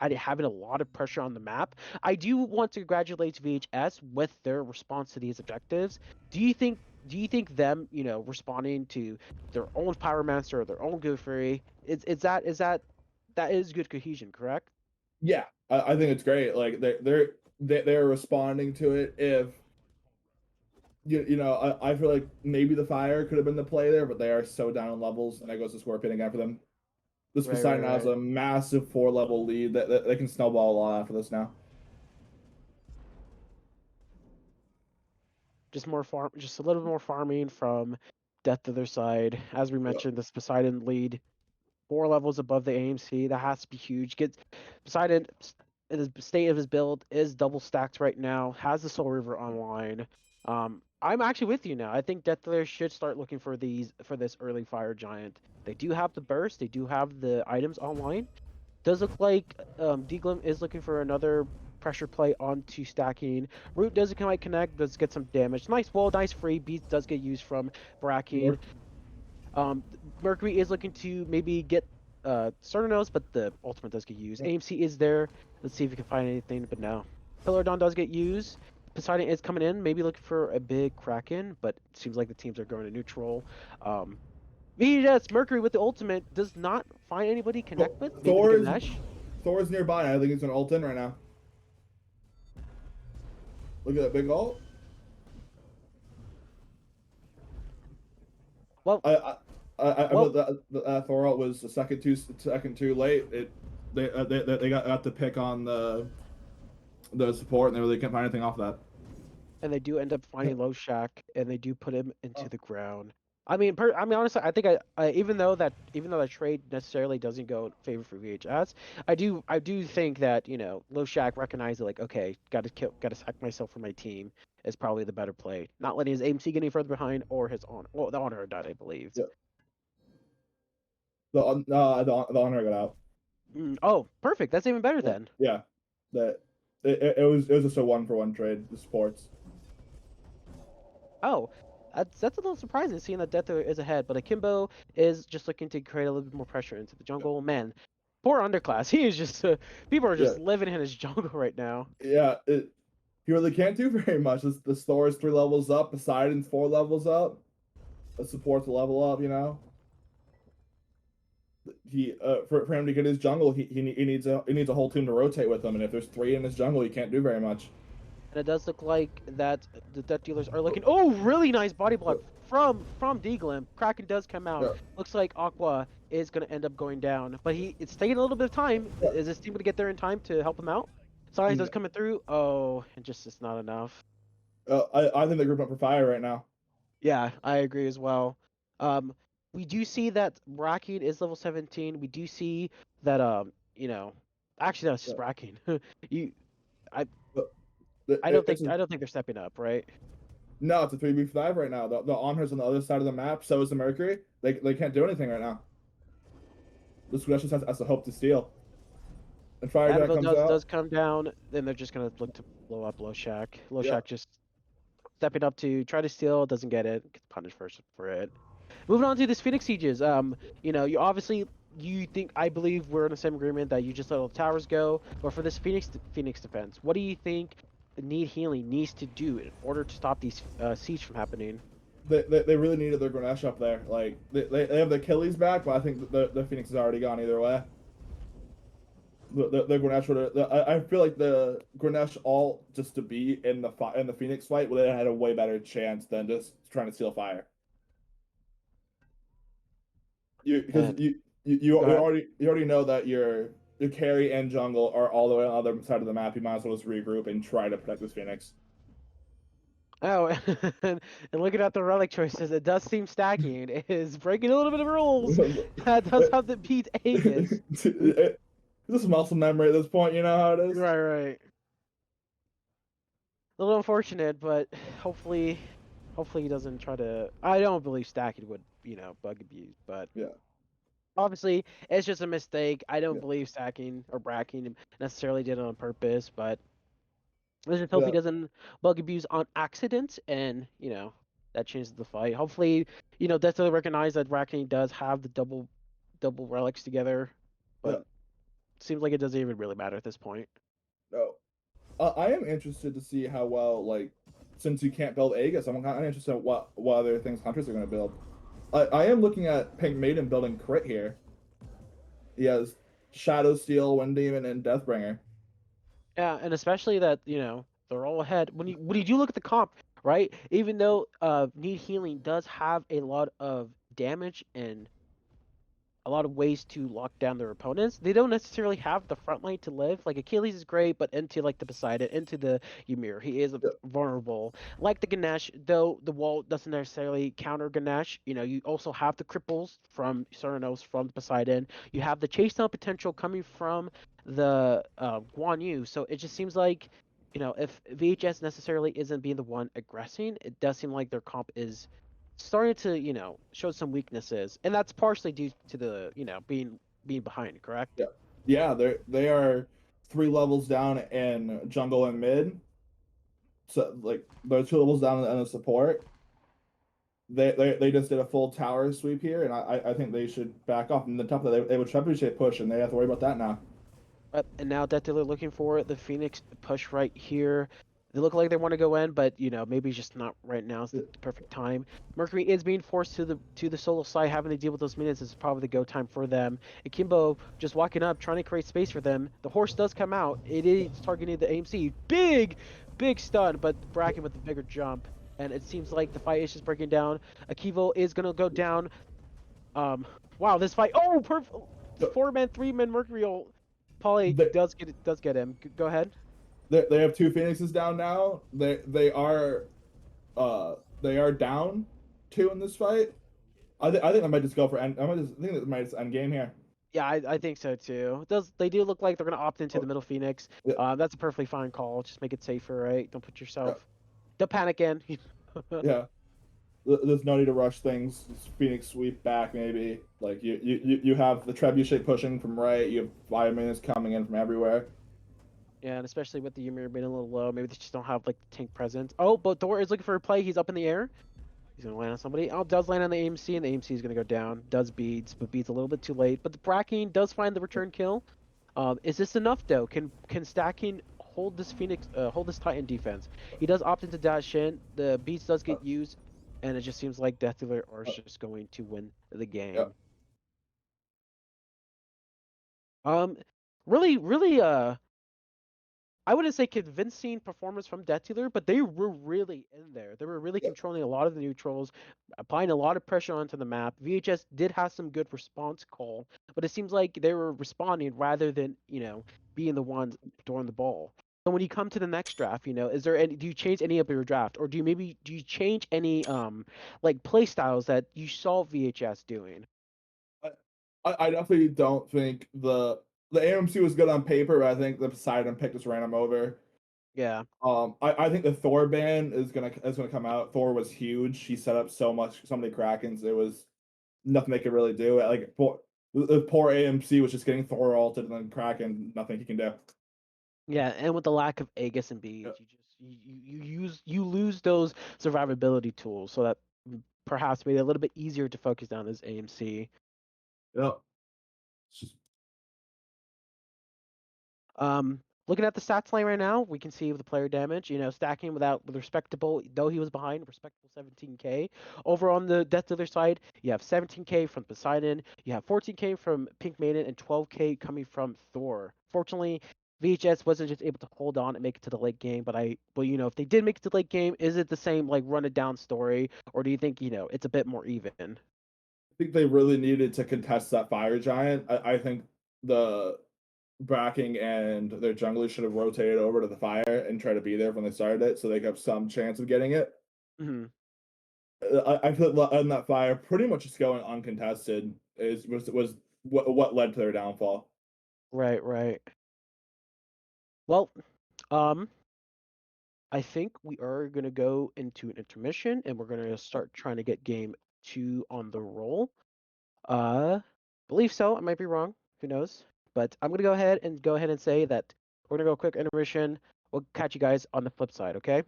Speaker 1: having a lot of pressure on the map. I do want to congratulate VHS with their response to these objectives. Do you think? Do you think them, responding to their own Pyromancer or their own Good Fury, that is good cohesion, correct?
Speaker 2: Yeah, I think it's great. Like they're responding to it. If I feel like maybe the fire could have been the play there, but they are so down in levels, and that goes to Scorpion again for them. This
Speaker 1: Right, right,
Speaker 2: Poseidon has
Speaker 1: right.
Speaker 2: a massive 4 level lead that they can snowball a lot after this now.
Speaker 1: Just a little bit more farming from Death to their side. As we
Speaker 2: Yeah.
Speaker 1: mentioned, this Poseidon lead 4 levels above the AMC. That has to be huge. Poseidon in the state of his build is double stacked right now. Has the Soul River online. I'm actually with you now. I think Death Dealer should start looking for this early fire giant. They do have the burst. They do have the items online. Does look like Deaglim is looking for another pressure play onto stacking. Root doesn't quite connect, does get some damage. Nice wall, nice free. Beats does get used from Bracken.
Speaker 2: More
Speaker 1: Um, Mercury is looking to maybe get Cernos, but the ultimate does get used. AMC is there. Let's see if we can find anything, but no. Pillar Dawn does get used. Poseidon is coming in, maybe looking for a big Kraken, but it seems like the teams are going to neutral. VHS Mercury with the ultimate does not find anybody to connect with. Maybe the
Speaker 2: Thor is
Speaker 1: Ganesh.
Speaker 2: Thor's nearby. I think he's gonna ult in right now. Look at that big ult.
Speaker 1: Well,
Speaker 2: I
Speaker 1: well,
Speaker 2: thought that Thor ult was a second too late. They got to pick on the support, and they really can't find anything off that.
Speaker 1: and they do end up finding Low Shack, and they do put him into
Speaker 2: Oh,
Speaker 1: the ground. Honestly, I think even though that trade necessarily doesn't go in favor for VHS, I do think that Low Shack recognized it, like, okay, got to sack myself for my team is probably the better play. Not letting his AMC get any further behind or his honor. Well, the honor died, I believe.
Speaker 2: yeah. The honor got out.
Speaker 1: Oh, perfect. That's even better
Speaker 2: Yeah,
Speaker 1: then.
Speaker 2: yeah. That it was just a 1-for-1 trade. The sports.
Speaker 1: Oh, that's a little surprising seeing that Death is ahead, but Akimbo is just looking to create a little bit more pressure into the jungle. Man, poor underclass. He is just people are
Speaker 2: Yeah,
Speaker 1: just living in his jungle right now.
Speaker 2: yeah. He really can't do very much. The store is 3 levels up. Poseidon's 4 levels up. The support's a level up. For him to get his jungle, he needs a whole team to rotate with him. And if there's 3 in his jungle, he can't do very much.
Speaker 1: And it does look like that the Death Dealers are looking. Oh, really nice body block from D-Glim. Kraken does come out.
Speaker 2: Yeah,
Speaker 1: Looks like Aqua is going to end up going down, but it's taking a little bit of time.
Speaker 2: yeah.
Speaker 1: Is his team going to get there in time to help him out? Science does
Speaker 2: No.
Speaker 1: coming through. Oh, and just it's not enough.
Speaker 2: I think they're grouped up for fire right now.
Speaker 1: Yeah, I agree as well. Um, we do see that Bracken is level 17. We do see that actually that's just
Speaker 2: Yeah.
Speaker 1: Bracken. you I
Speaker 2: But
Speaker 1: I don't
Speaker 2: it's
Speaker 1: think I don't think they're stepping up, right?
Speaker 2: no, it's a 3v5 right now. The honors on the other side of the map. So is the Mercury. They can't do anything right now. This just has to hope to steal. And Fire Jack
Speaker 1: Anvil
Speaker 2: comes
Speaker 1: does
Speaker 2: out.
Speaker 1: come down, then they're just gonna look to blow up Low Shack. Low
Speaker 2: Yeah.
Speaker 1: Shack just stepping up to try to steal, doesn't get it, gets punished first for it. Moving on to this Phoenix Sieges. You obviously you think I believe we're in the same agreement that you just let all the towers go, but for this Phoenix defense, what do you think Need Healing needs to do in order to stop these siege from happening?
Speaker 2: they really needed their Grenache up there. Like they have the Achilles back, but I think the Phoenix is already gone either way. The Grenache would have. I feel like the Grenache all just to be in the Phoenix fight would have had a way better chance than just trying to steal fire. You because
Speaker 1: And
Speaker 2: you
Speaker 1: go ahead.
Speaker 2: you already know that your carry and jungle are all the way on the other side of the map. You might as well just regroup and try to protect this Phoenix.
Speaker 1: Oh, and looking at the relic choices, it does seem stacking. It is breaking a little bit of rules. That does have to beat Aegis.
Speaker 2: It's just muscle memory at this point. You know how it is.
Speaker 1: Right, right. A little unfortunate, but hopefully, hopefully he doesn't try to. I don't believe stacking would, bug abuse, but
Speaker 2: Yeah,
Speaker 1: obviously it's just a mistake. I don't
Speaker 2: yeah,
Speaker 1: believe stacking or bracking necessarily did it on purpose, but let's just hope he
Speaker 2: yeah,
Speaker 1: doesn't bug abuse on accident, and that changes the fight. Hopefully, definitely recognize that bracking does have the double relics together, but
Speaker 2: yeah.
Speaker 1: it seems like it doesn't even really matter at this point.
Speaker 2: No, I am interested to see how well like since you can't build Aegis, I'm kind of interested in what other things hunters are going to build. I am looking at Pink Maiden building crit here. He has Shadow Steel, Wind Demon, and Deathbringer.
Speaker 1: Yeah, and especially that, they're all ahead. When you do look at the comp, right? Even though need healing does have a lot of damage and a lot of ways to lock down their opponents. They don't necessarily have the front line to live. Like Achilles is great, but into like the Poseidon, into the Ymir, he is
Speaker 2: Yeah,
Speaker 1: vulnerable. Like the Ganesh, though the wall doesn't necessarily counter Ganesh. You also have the cripples from Cernus, from Poseidon. You have the chase down potential coming from the Guan Yu. So it just seems like, if VHS necessarily isn't being the one aggressing, it does seem like their comp is starting to, show some weaknesses, and that's partially due to the, being behind, correct?
Speaker 2: yeah, yeah. They are 3 levels down in jungle and mid. So like they're 2 levels down in the support. They just did a full tower sweep here, and I think they should back off. And the top of that, they would trebuchet push, and they have to worry about that now.
Speaker 1: And now that they're looking for the Phoenix push right here. They look like they want to go in, but maybe just not right now is the perfect time. Mercury is being forced to the solo side, having to deal with those minions is probably the go time for them. Akimbo just walking up, trying to create space for them. The horse does come out. It is targeting the AMC. Big stun, but Bracken with the bigger jump. And it seems like the fight is just breaking down. Akivo is gonna go down. Um, wow, this fight. Oh, perfect.
Speaker 2: So
Speaker 1: 4 man, 3 man Mercurial. Polly
Speaker 2: they,
Speaker 1: does get him. Go ahead.
Speaker 2: they have 2 Phoenixes down now. They are down 2 in this fight. I think I might just go for end. I think that might just end game here.
Speaker 1: Yeah, I think so too. They do look like they're gonna opt into the
Speaker 2: Oh,
Speaker 1: middle Phoenix.
Speaker 2: yeah,
Speaker 1: That's a perfectly fine call. Just make it safer, right? Don't put
Speaker 2: yeah,
Speaker 1: yourself. Don't panic in.
Speaker 2: yeah. There's no need to rush things. Just Phoenix sweep back maybe. Like you have the trebuchet pushing from right. You have 5 minutes coming in from everywhere.
Speaker 1: Yeah, and especially with the Ymir being a little low, maybe they just don't have like the tank presence. Oh, but Thor is looking for a play. He's up in the air. He's gonna land on somebody. Oh, does land on the AMC, and the AMC is gonna go down. Does beads, but beads a little bit too late. But the Bracking does find the return kill. Is this enough though? Can stacking hold this hold this Titan defense? He does opt into dash in. The beats does
Speaker 2: Uh,
Speaker 1: get used, and it just seems like Death Dealer are
Speaker 2: uh,
Speaker 1: just going to win the
Speaker 2: yeah.
Speaker 1: game. Um, really, I wouldn't say convincing performance from Death Dealer, but they were really in there. They were really
Speaker 2: Yeah.
Speaker 1: controlling a lot of the neutrals, applying a lot of pressure onto the map. VHS did have some good response call, but it seems like they were responding rather than, being the ones throwing the ball. So when you come to the next draft, is there any, do you change any of your draft, or do you change any like play styles that you saw VHS doing?
Speaker 2: I, I definitely don't think the AMC was good on paper, but I think the Poseidon pick just ran him over.
Speaker 1: Yeah.
Speaker 2: I think the Thor ban is gonna come out. Thor was huge. He set up so many Krakens. It was nothing they could really do. Like the poor AMC was just getting Thor ulted and then Kraken, nothing he can do.
Speaker 1: Yeah, and with the lack of Aegis and
Speaker 2: Yeah,
Speaker 1: beads, you lose those survivability tools, so that perhaps made it a little bit easier to focus down as AMC.
Speaker 2: yeah. It's just
Speaker 1: Um, Looking at the stats line right now, we can see with the player damage, stacking with respectable, though he was behind, respectable 17k. Over on the Death Dealer side, you have 17k from Poseidon, you have 14k from Pink Maiden, and 12k coming from Thor. Fortunately, VHS wasn't just able to hold on and make it to the late game, but if they did make it to the late game, is it the same like run it down story, or do you think it's a bit more even?
Speaker 2: I think they really needed to contest that fire giant. I think the Bracking and their junglers should have rotated over to the fire and try to be there when they started it, so they have some chance of getting it.
Speaker 1: Hmm.
Speaker 2: I feel like on that fire, pretty much just going uncontested was what led to their downfall.
Speaker 1: Right, right. Well, um, I think we are gonna go into an intermission, and we're gonna start trying to get game two on the roll. Believe so. I might be wrong. Who knows? But I'm gonna go ahead and say that we're gonna go quick intermission. We'll catch you guys on the flip side. Okay.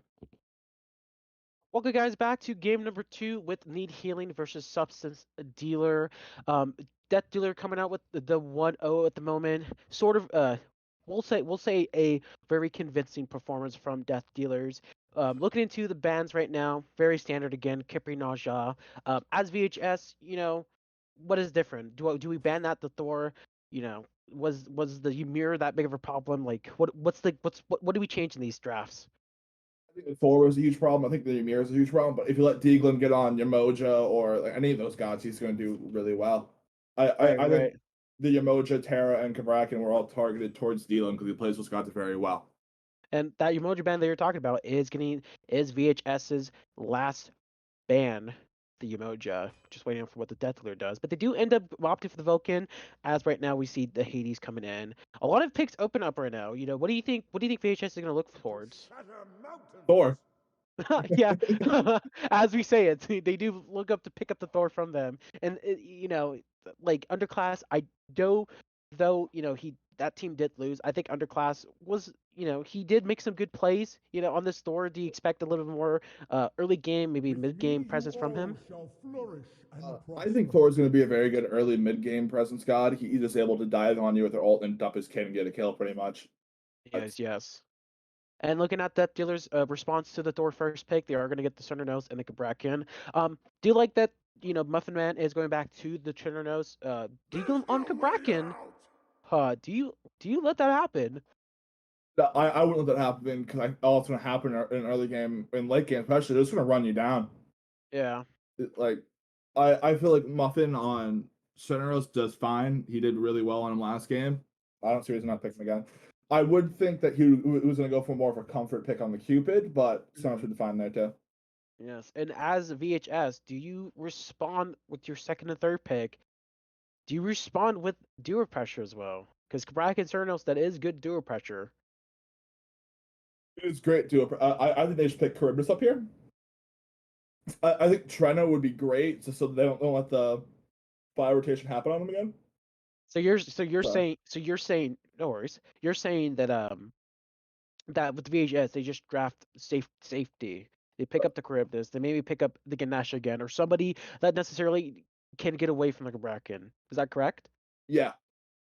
Speaker 1: Welcome, guys, back to game number two with Need Healing versus Substance Dealer. Um, Death Dealer coming out with the 1-0 at the moment. Sort of, we'll say a very convincing performance from Death Dealers. Looking into the bans right now, very standard again. Kipri Naja. As VHS, what is different? Do we ban that the Thor? Was the Ymir that big of a problem? Like, what do we change in these drafts?
Speaker 2: I think Thor was a huge problem. I think the Ymir is a huge problem. But if you let Deaglin get on Yamoja or like any of those gods, he's going to do really well.
Speaker 1: Right,
Speaker 2: I think
Speaker 1: right.
Speaker 2: the Yamoja, Terra, and Kabrakan were all targeted towards Deaglin because he plays those gods very well.
Speaker 1: And that emoji ban that you're talking about is VHS's last ban, the Umoja. Just waiting for what the Death Dealer does. But they do end up opting for the Vulcan, as right now we see the Hades coming in. A lot of picks open up right now. What do you think? What do you think VHS is going to look towards?
Speaker 2: Thor.
Speaker 1: Yeah, as we say it, they do look up to pick up the Thor from them, and like Underclass, I do, though he that team did lose. I think Underclass was, he did make some good plays, on this Thor. Do you expect a little bit more early game, maybe
Speaker 3: With
Speaker 1: mid
Speaker 3: me
Speaker 1: game
Speaker 3: you
Speaker 1: presence from
Speaker 3: all
Speaker 1: him?
Speaker 3: shall flourish and
Speaker 2: I think
Speaker 3: prosper.
Speaker 2: Thor is going to be a very good early mid game presence god. He's just able to dive on you with their ult and dump his kid and get a kill pretty much.
Speaker 1: Yes, yes. And looking at that dealer's response to the Thor first pick, they are going to get the Center Nose and the Cabrakan. Do you like that? Muffin Man is going back to the Center Nose. Deagle on Cabrakan. Do you let that happen?
Speaker 2: I wouldn't let that happen because all it's going to happen in early game, in late game especially, they're just going to run you down.
Speaker 1: Yeah.
Speaker 2: Like I feel like Muffin on Sonoros does fine. He did really well on him last game. I don't see reason not picking him again. I would think that he was going to go for more of a comfort pick on the Cupid, but Sonoros
Speaker 1: Mhm.
Speaker 2: would fine there too.
Speaker 1: Yes. And as VHS, do you respond with your second and third pick? Do you respond with dual pressure as well? Because Cabrakan Cernos, that is good dual pressure.
Speaker 2: It's great too. I think they should pick Charybdis up here. I think Treno would be great, just so they don't let the fire rotation happen on them again. Sorry.
Speaker 1: you're saying no worries. You're saying that with VHS they just draft safety. They pick up the Charybdis. They maybe pick up the Ganesh again or somebody that necessarily can get away from the Bracken. Is that correct?
Speaker 2: Yeah,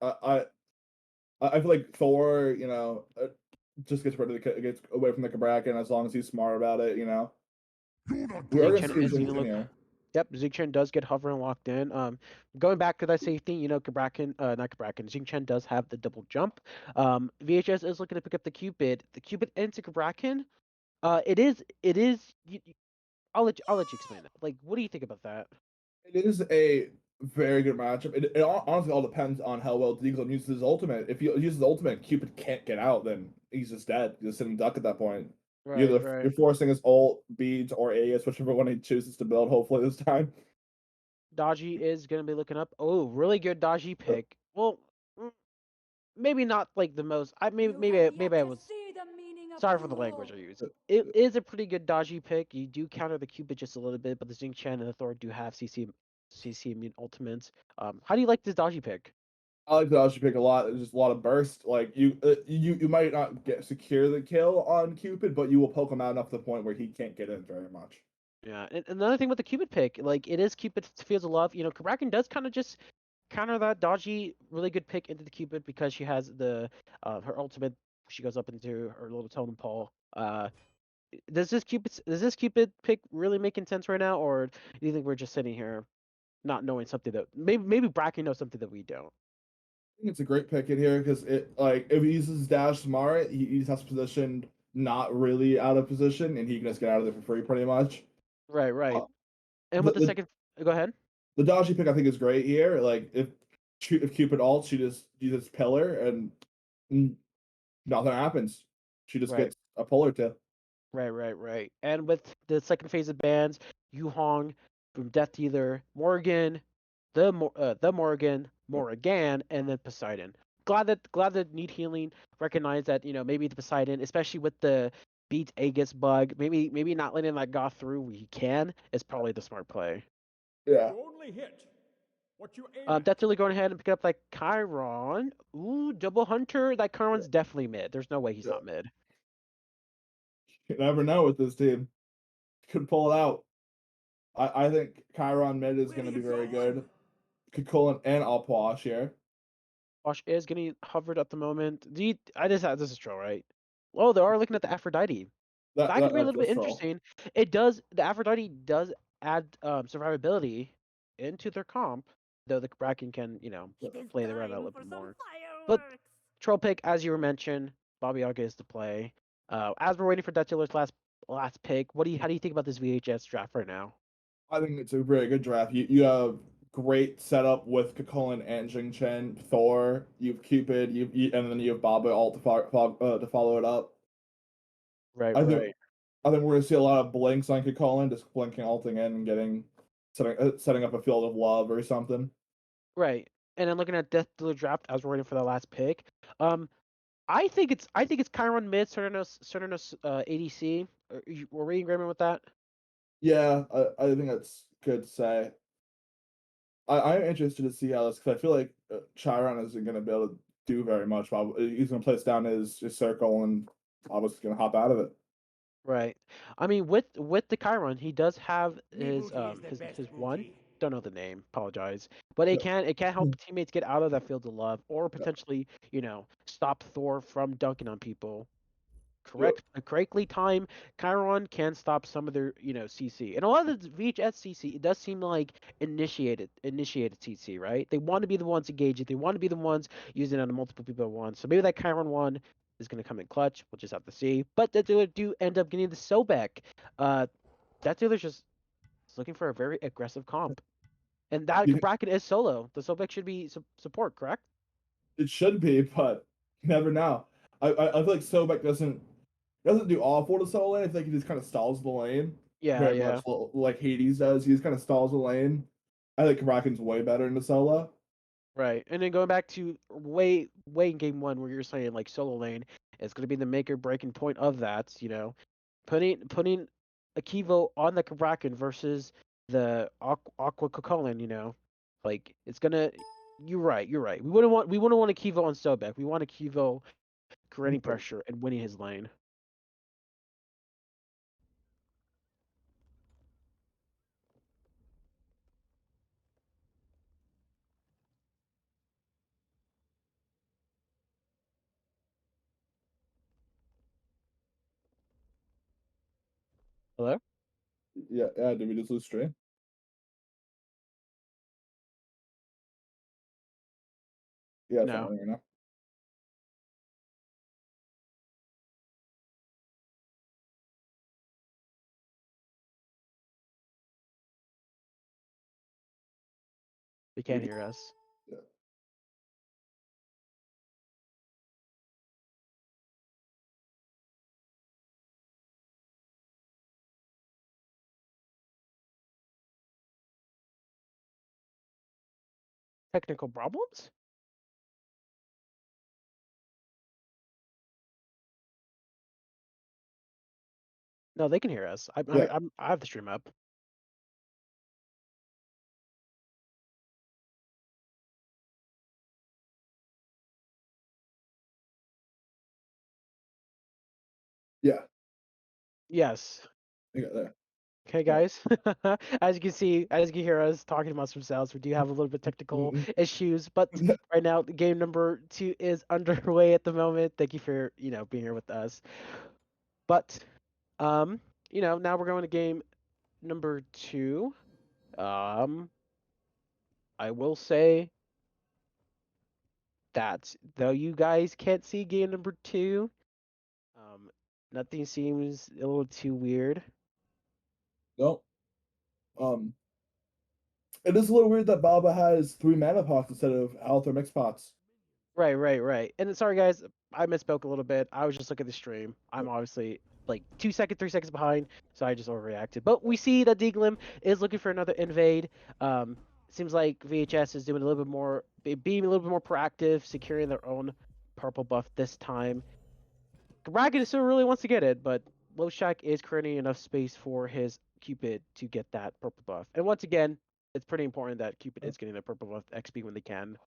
Speaker 2: I feel like Thor, just gets rid of gets away from the Cabrakan as long as he's smart about it.
Speaker 3: Do not
Speaker 2: We are
Speaker 3: draw
Speaker 2: gonna
Speaker 1: Zigchen
Speaker 2: see
Speaker 1: is
Speaker 3: attention.
Speaker 1: gonna
Speaker 2: Jinx in
Speaker 1: look.
Speaker 2: here.
Speaker 1: Yep, Zigchen does get hover and locked in. Going back to that safety, Cabrakan, not Cabrakan, Zigchen does have the double jump. VHS is looking to pick up the Cupid. The Cupid into Cabrakan. It is. I'll let you explain that. Like, what do you think about that?
Speaker 2: It is a very good matchup. It honestly all depends on how well Deaglin uses his ultimate. If he uses his ultimate, Cupid can't get out, then he's just dead. He's a sitting duck at that point.
Speaker 1: Right, right.
Speaker 2: You're forcing his ult, beads, or AS, whichever one he chooses to build. Hopefully this time.
Speaker 1: Dodgy is gonna be looking up. Oh, really good Dodgy pick. Well, mm, maybe not like the most. I maybe
Speaker 4: You have
Speaker 1: maybe
Speaker 4: yet
Speaker 1: I
Speaker 4: to
Speaker 1: was
Speaker 4: see the meaning of
Speaker 1: sorry for the language I
Speaker 4: rule.
Speaker 1: use. It is a pretty good Dodgy pick. You do counter the Cupid just a little bit, but the Xing Chen and the Thor do have CC immune ultimates. How do you like this Dodgy pick?
Speaker 2: I like the Dodge pick a lot. There's just a lot of burst. Like you might not get secure the kill on Cupid, but you will poke him out enough to the point where he can't get in very much.
Speaker 1: Yeah, and another thing with the Cupid pick, like it is Cupid's Fields of Love. Kraken does kind of just counter that dodgy, really good pick into the Cupid because she has the her ultimate. She goes up into her little totem pole. Does this Cupid pick really making sense right now, or do you think we're just sitting here not knowing something that maybe Bracken knows something that we don't?
Speaker 2: I think it's a great pick in here because it like if he uses dash smart, he just has positioned not really out of position, and he can just get out of there for free pretty much.
Speaker 1: Right, right.
Speaker 2: Uh,
Speaker 1: And
Speaker 2: the,
Speaker 1: with the
Speaker 2: the
Speaker 1: second, go ahead.
Speaker 2: the dodgy pick I think is great here. Like if Cupid ults, she just uses pillar and mm, nothing happens. She just
Speaker 1: Right,
Speaker 2: gets a pull or two.
Speaker 1: right. And with the second phase of bans, Yu Hong from Death Dealer, Morgan, the Morgan, Morrigan, and then Poseidon. Glad that Need Healing recognized that maybe the Poseidon, especially with the beat Aegis bug, maybe not letting that go through where he can is probably the smart play.
Speaker 2: Yeah.
Speaker 3: You only hit what you aim at.
Speaker 1: Death Dealer going ahead and picking up like Chiron. Ooh, double Hunter. That Chiron's definitely mid. There's no way he's
Speaker 2: Yeah.
Speaker 1: not mid.
Speaker 2: You never know with this team. Could pull it out. I think Chiron mid is going to be very good. Could Cullen and Alpwash here.
Speaker 1: Wash is getting hovered at the moment. I just this is troll, right? Well, they are looking at the Aphrodite.
Speaker 2: That,
Speaker 1: That could
Speaker 2: that
Speaker 1: be a
Speaker 2: that's
Speaker 1: little bit
Speaker 2: just troll.
Speaker 1: interesting. The Aphrodite does add survivability into their comp, though the Bracken can,
Speaker 4: It is
Speaker 1: play around that a
Speaker 4: time
Speaker 1: little
Speaker 4: for
Speaker 1: bit
Speaker 4: some
Speaker 1: more. But
Speaker 4: fireworks.
Speaker 1: troll pick, as you were mentioned, Bobby Yaga is to play. As we're waiting for Death Dealer's last pick, how do you think about this VHS draft right now?
Speaker 2: I think it's a very good draft. You have great setup with Kakulin and Jing Chen, Thor. You have Cupid. And then you have Baba all to follow it up.
Speaker 1: Right,
Speaker 2: I think
Speaker 1: right.
Speaker 2: I think we're gonna see a lot of blinks on Kakulin, just blinking, ulting in, and setting up a field of love or something.
Speaker 1: Right. And then looking at Death Dealer draft as we're waiting for the last pick. I think it's Chiron mid, Cernerus ADC. Were we in agreement with that?
Speaker 2: Yeah, I think that's good to say. I'm interested to see how this because I feel like Chiron isn't going to be able to do very much. He's going to place down his circle and I was going to hop out of it.
Speaker 1: Right. I mean, with the Chiron, he does have
Speaker 4: Me
Speaker 1: his
Speaker 4: booty is the
Speaker 1: his
Speaker 4: best
Speaker 1: one.
Speaker 4: booty.
Speaker 1: Don't know the name. Apologize. But it
Speaker 2: Yeah,
Speaker 1: can help teammates get out of that field of love, or
Speaker 2: yeah,
Speaker 1: potentially stop Thor from dunking on people.
Speaker 2: yeah.
Speaker 1: Correctly timed, Chiron can stop some of their CC. And a lot of the VHS CC, it does seem like initiated CC, right? They want to be the ones engaging. They want to be the ones using it on multiple people at once. So maybe that Chiron one is going to come in clutch. We'll just have to see. But that dealer do end up getting the Sobek. Uh, that dealer's just looking for a very aggressive comp. And that
Speaker 2: You,
Speaker 1: bracket is solo. The Sobek should be support, correct?
Speaker 2: it should be, but you never know. I feel like Sobek doesn't do awful to solo lane. I think he just kind of stalls the lane,
Speaker 1: Yeah,
Speaker 2: very much
Speaker 1: yeah.
Speaker 2: like Hades does. He just kind of stalls the lane. I think Kraken's way better in the solo.
Speaker 1: Right. And then going back to way in game one where you're saying like solo lane is gonna be the make or breaking point of that, putting a Kivo on the Kraken versus the Aqua Cocolan, like it's gonna you're right. We wouldn't want a Kivo on Sobek. We want a Kivo creating pressure and winning his lane. Hello?
Speaker 2: Yeah, yeah. Did we just lose stream? Yeah, it's not
Speaker 1: No.
Speaker 2: running right now.
Speaker 1: They can't hear us.
Speaker 2: Yeah.
Speaker 1: Technical problems? No, they can hear us.
Speaker 2: Yeah.
Speaker 1: I have the stream up.
Speaker 2: Yeah.
Speaker 1: Yes.
Speaker 2: I got that.
Speaker 1: Okay, guys. As you can see, as you can hear us talking amongst ourselves, we do have a little bit technical issues, but right now, game number 2 is underway at the moment. Thank you for being here with us. But now we're going to game number 2. Um, I will say that though you guys can't see game number 2, um, nothing seems a little too weird.
Speaker 2: No. It is a little weird that Baba has 3 mana pots instead of health or mixed pots.
Speaker 1: Right. And sorry, guys, I misspoke a little bit. I was just looking at the stream. I'm obviously like 2 seconds, 3 seconds behind, so I just overreacted. But we see that Deaglim is looking for another invade. Seems like VHS is doing a little bit more, being a little bit more proactive, securing their own purple buff this time. Ragged still really wants to get it, but Loshak is creating enough space for his Cupid to get that purple buff. And once again, it's pretty important that Cupid is getting the purple buff XP when they can.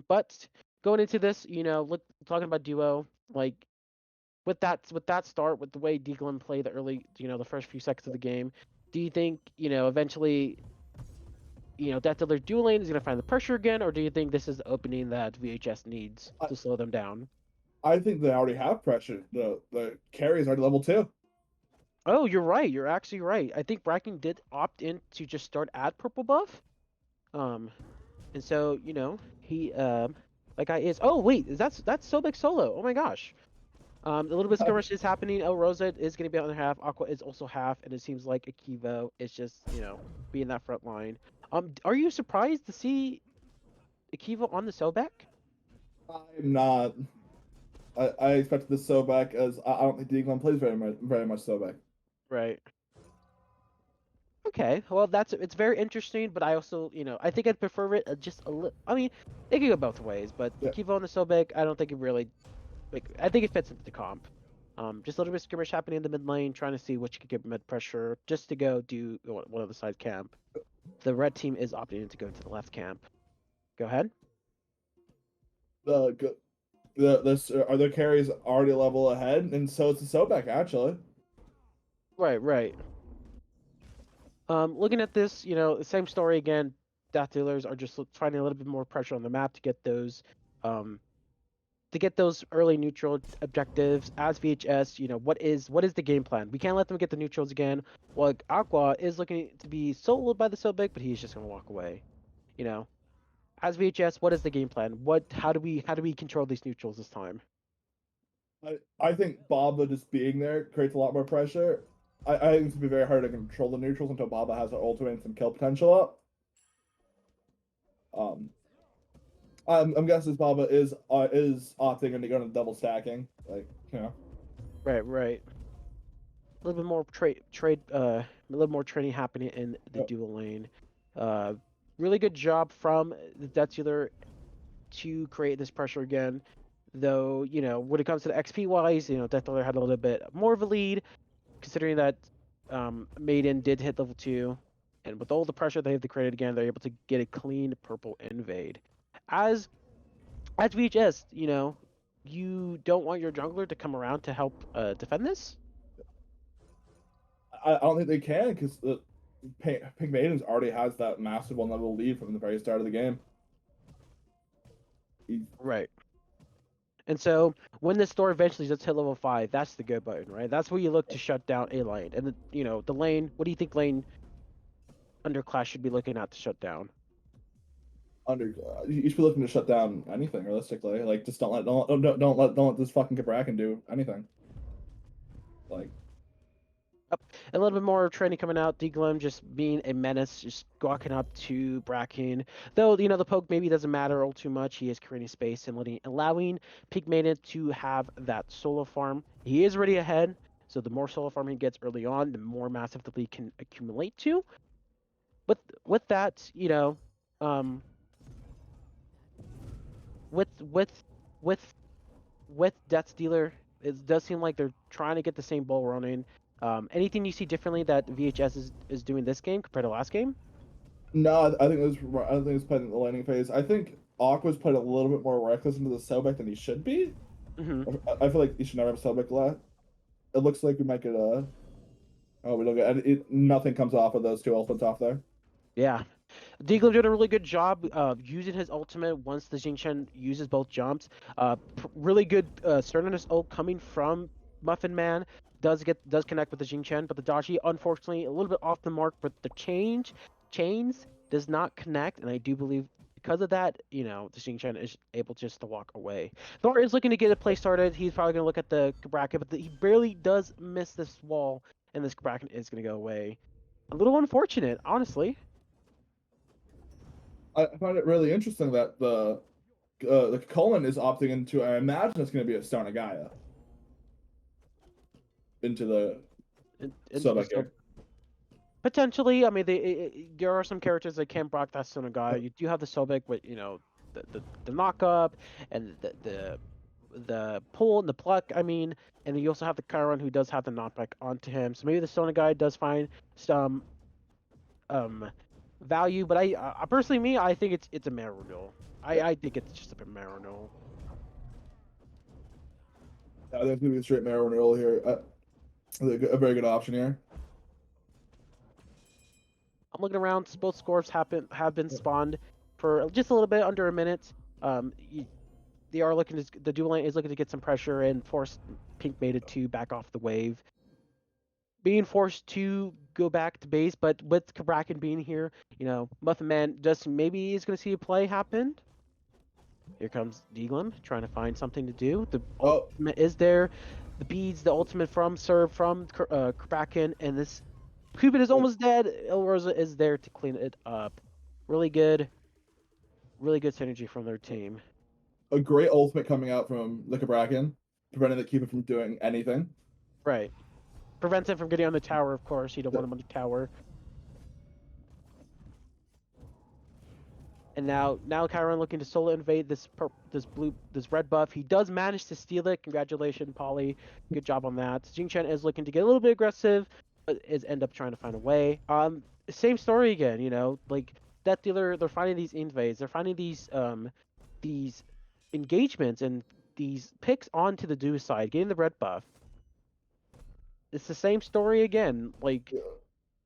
Speaker 1: But going into this, talking about duo, like with that start, with the way Deaglin played the early, the first few seconds of the game, do you think, eventually, Death Dealer dual lane is gonna find the pressure again, or do you think this is the opening that VHS needs
Speaker 2: I,
Speaker 1: to slow them down?
Speaker 2: I think they already have pressure. The carry is already level 2.
Speaker 1: Oh, you're right. You're actually right. I think Bracken did opt in to just start at purple buff. Um, and so he that guy is. Oh wait, that's Sobek solo. Oh my gosh. A little bit of skirmish is happening. El Rosa is going to be on the half. Aqua is also half, and it seems like Akivo is just, being that front line. Are you surprised to see Akivo on the Sobek?
Speaker 2: I'm not. I expected this so back as I don't think Deaglin plays very much so back.
Speaker 1: Right. Okay. Well, it's very interesting, but I also, I think I'd prefer it just a little. I mean, it could go both ways, but
Speaker 2: Yeah.
Speaker 1: Akivo on the Sobek, I don't think it really. Like, I think it fits into the comp. Just a little bit of skirmish happening in the mid lane, trying to see which could give mid pressure, just to go do one of the side camp. The red team is opting to go to the left camp. Go ahead.
Speaker 2: Are their carries already a level ahead, and so it's the Sobek actually.
Speaker 1: Right. Looking at this, the same story again. Death dealers are just finding a little bit more pressure on the map um, to get those early neutral objectives. As VHS, what is the game plan? We can't let them get the neutrals again. Well, Aqua is looking to be soloed by the Sobek, but he's just gonna walk away. You know, as VHS, what is the game plan? How do we control these neutrals this time?
Speaker 2: I think Baba just being there creates a lot more pressure. I think it's gonna be very hard to control the neutrals until Baba has her ultimate and some kill potential up. Um, I'm guessing Baba is opting into going to double stacking, like
Speaker 1: Right. A little bit more a little more trading happening in the
Speaker 2: uh,
Speaker 1: dual lane. Uh, really good job from the Death Dealer to create this pressure again. Though, when it comes to the XP wise, Death Dealer had a little bit more of a lead, considering that Maiden did hit level 2. And with all the pressure they have to create again, they're able to get a clean purple invade. As VHS, you don't want your jungler to come around to help defend this?
Speaker 2: I don't think they can because the Pink Maidens already has that massive 1 level lead from the very start of the game.
Speaker 1: Right. And so when the store eventually does hit level 5, that's the go button, right? That's where you look to shut down a lane. And the lane, what do you think lane underclass should be looking at to shut down?
Speaker 2: You should be looking to shut down anything realistically. Like just don't let this fucking Cabrakan do anything. Like
Speaker 1: A little bit more training coming out. Deglum just being a menace, just walking up to Bracken. Though, the poke maybe doesn't matter all too much. He is creating space and allowing Pigmated to have that solo farm. He is already ahead, so the more solo farm he gets early on, the more massive the lead can accumulate to. But with that, um, with with with with Death Dealer, it does seem like they're trying to get the same ball running. Anything you see differently that VHS is doing this game compared to last game?
Speaker 2: no, I think it's played in the landing phase. I think Aqua's played a little bit more reckless into the Sobek than he should be.
Speaker 1: Hmm.
Speaker 2: I feel like he should never have Sobek left. It looks like we might get a Oh, we look at it. Nothing comes off of those two ultimates off there.
Speaker 1: Yeah. Deagle did a really good job using his ultimate once the Xingqian uses both jumps. Really good Sternus ult coming from Muffin Man does connect with the Xingqian, but the Dashi unfortunately a little bit off the mark. But the chains does not connect, and I do believe because of that, the Xingqian is able just to walk away. Thor is looking to get a play started. He's probably going to look at the bracket, but he barely does miss this wall, and this bracket is going to go away. A little unfortunate, honestly.
Speaker 2: I find it really interesting that the Cullen is opting into. I imagine it's going to be a Star Gaia into the
Speaker 1: Into the
Speaker 2: Sobek
Speaker 1: sub
Speaker 2: here.
Speaker 1: potentially. I mean, there are some characters that can block that Sunagai. You do have the Sobek with the knock up and the pull and the pluck. I mean, and then you also have the Chiron who does have the knockback onto him. So maybe the Sunagai does find some value. But I personally, I think it's a Marunil.
Speaker 2: Yeah,
Speaker 1: I think it's just a Marunil.
Speaker 2: there's going to be a straight Marrow Renewal here. A very good option here.
Speaker 1: I'm looking around. Both scores have been spawned for just a little bit under a minute. They are looking to the dual lane is looking to get some pressure and force Pink Mated to back off the wave. Being forced to go back to base, but with Kabrakan being here, Muffin Man just maybe is going to see a play happen. Here comes Deaglum trying to find something to do. The
Speaker 2: Oh,
Speaker 1: ultimate is there. The beads, the ultimate from Serve from Kraken, and this Cupid is almost dead. El Rosa is there to clean it up. Really good synergy from their team.
Speaker 2: a great ultimate coming out from the Cabrakan, preventing the Cupid from doing anything.
Speaker 1: Right. Prevents him from getting on the tower, of course. You don't want him on the tower. And now Chiron looking to solo invade this red buff. He does manage to steal it. Congratulations, Polly. Good job on that. Jing Chen is looking to get a little bit aggressive, but is end up trying to find a way. Same story again. Like Death Dealer, they're finding these invades. They're finding these engagements and these picks onto the do side, getting the red buff. It's the same story again. Like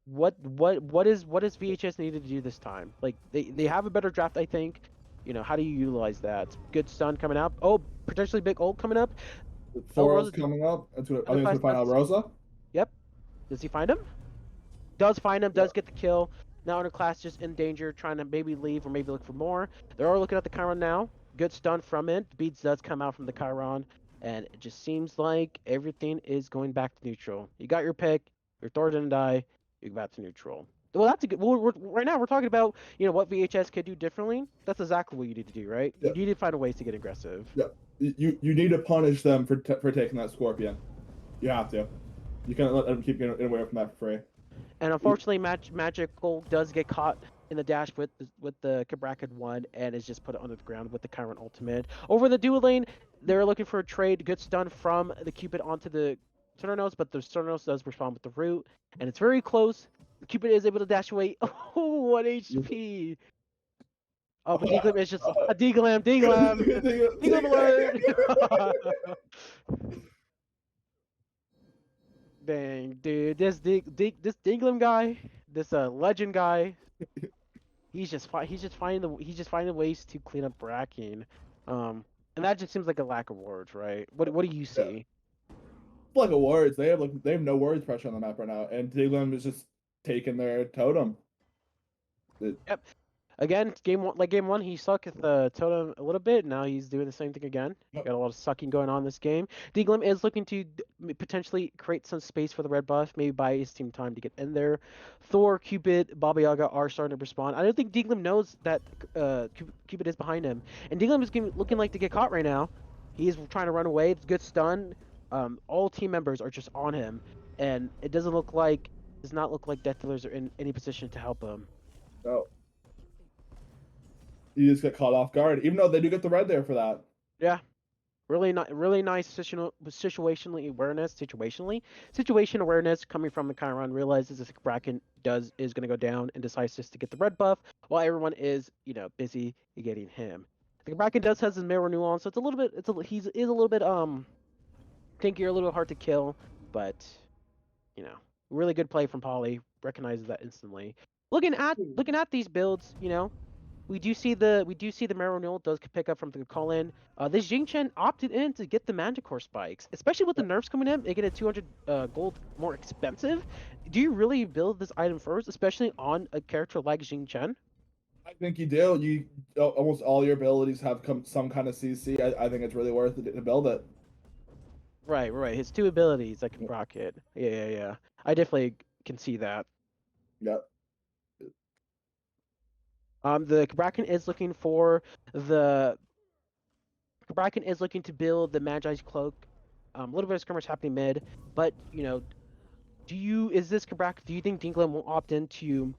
Speaker 1: what is VHS needed to do this time? Like they have a better draft, I think. How do you utilize that? Good stun coming up. Oh, potentially big ult coming up. El
Speaker 2: Four
Speaker 1: Rosa,
Speaker 2: O's coming up. I think it's
Speaker 1: other
Speaker 2: going
Speaker 1: class
Speaker 2: to find
Speaker 1: does.
Speaker 2: Rosa.
Speaker 1: Yep. Does he find him? Does find him.
Speaker 2: Yeah.
Speaker 1: Does get the kill. Now Underclass just in danger, trying to maybe leave or maybe look for more. They are looking at the Chiron now. Good stun from it. The beads does come out from the Chiron, and it just seems like everything is going back to neutral. You got your pick. Your Thor didn't die. You go back to neutral. Well, that's a good. Well, right now we're talking about what VHS could do differently. That's exactly what you need to do, right?
Speaker 2: Yeah.
Speaker 1: You need to find a ways to get aggressive.
Speaker 2: Yeah. You need to punish them for taking that Scorpion. You have to. You can't let them keep getting away from that for free.
Speaker 1: And unfortunately, Magical does get caught in the dash with the Cabrakan one, and is just put under the ground with the Chiron ultimate. Over the dual lane, they're looking for a trade. Good stun from the Cupid onto the Cernos, but the Cernos does respond with the root, and it's very close. The Cupid is able to dash away. Oh, 1 HP. Oh, but Deaglam is just a Deaglam, Deaglam alert. Dang, dude, this Deaglam guy, this legend guy, he's just finding ways to clean up Bracken. And that just seems like a lack of words, right? What do you
Speaker 2: Yeah.
Speaker 1: see?
Speaker 2: Like a words, they have no words pressure on the map right now, and Diglum is just taking their totem.
Speaker 1: Yep. Again, game one, he sucked at the totem a little bit. Now he's doing the same thing again.
Speaker 2: Yep.
Speaker 1: Got a lot of sucking going on this game. Deaglam is looking to potentially create some space for the red buff, maybe buy his team time to get in there. Thor, Cupid, Baba Yaga are starting to respond. I don't think Deaglam knows that Cupid is behind him, and Deaglam is looking like to get caught right now. He is trying to run away. It's a good stun. All team members are just on him, and it does not look like Death Dealers are in any position to help him.
Speaker 2: No. You just get caught off guard, even though they do get the red there for that.
Speaker 1: Yeah. Really nice situation awareness coming from the Chiron. Realizes this Bracken is going to go down and decides just to get the red buff while everyone is busy getting him. The Bracken does has his mirror nuance, so it's a little bit he's is a little bit tankier, a little hard to kill, but Really good play from Polly. Recognizes that instantly. Looking at these builds, we do see the Marinol does pick up from the call-in. This Jing Chen opted in to get the Manticore spikes, especially with the nerfs coming in, making it 200 gold more expensive. Do you really build this item first, especially on a character like Jing Chen?
Speaker 2: I think you do. Almost all your abilities have some kind of CC. I think it's really worth it to build it.
Speaker 1: Right, right. His two abilities that can proc it. Yeah, yeah, yeah. I definitely can see that.
Speaker 2: Yeah.
Speaker 1: The the Bracken is looking to build the Magi's cloak. A little bit of skirmish happening mid, but is this Kabrak? Do you think Dinklin will opt into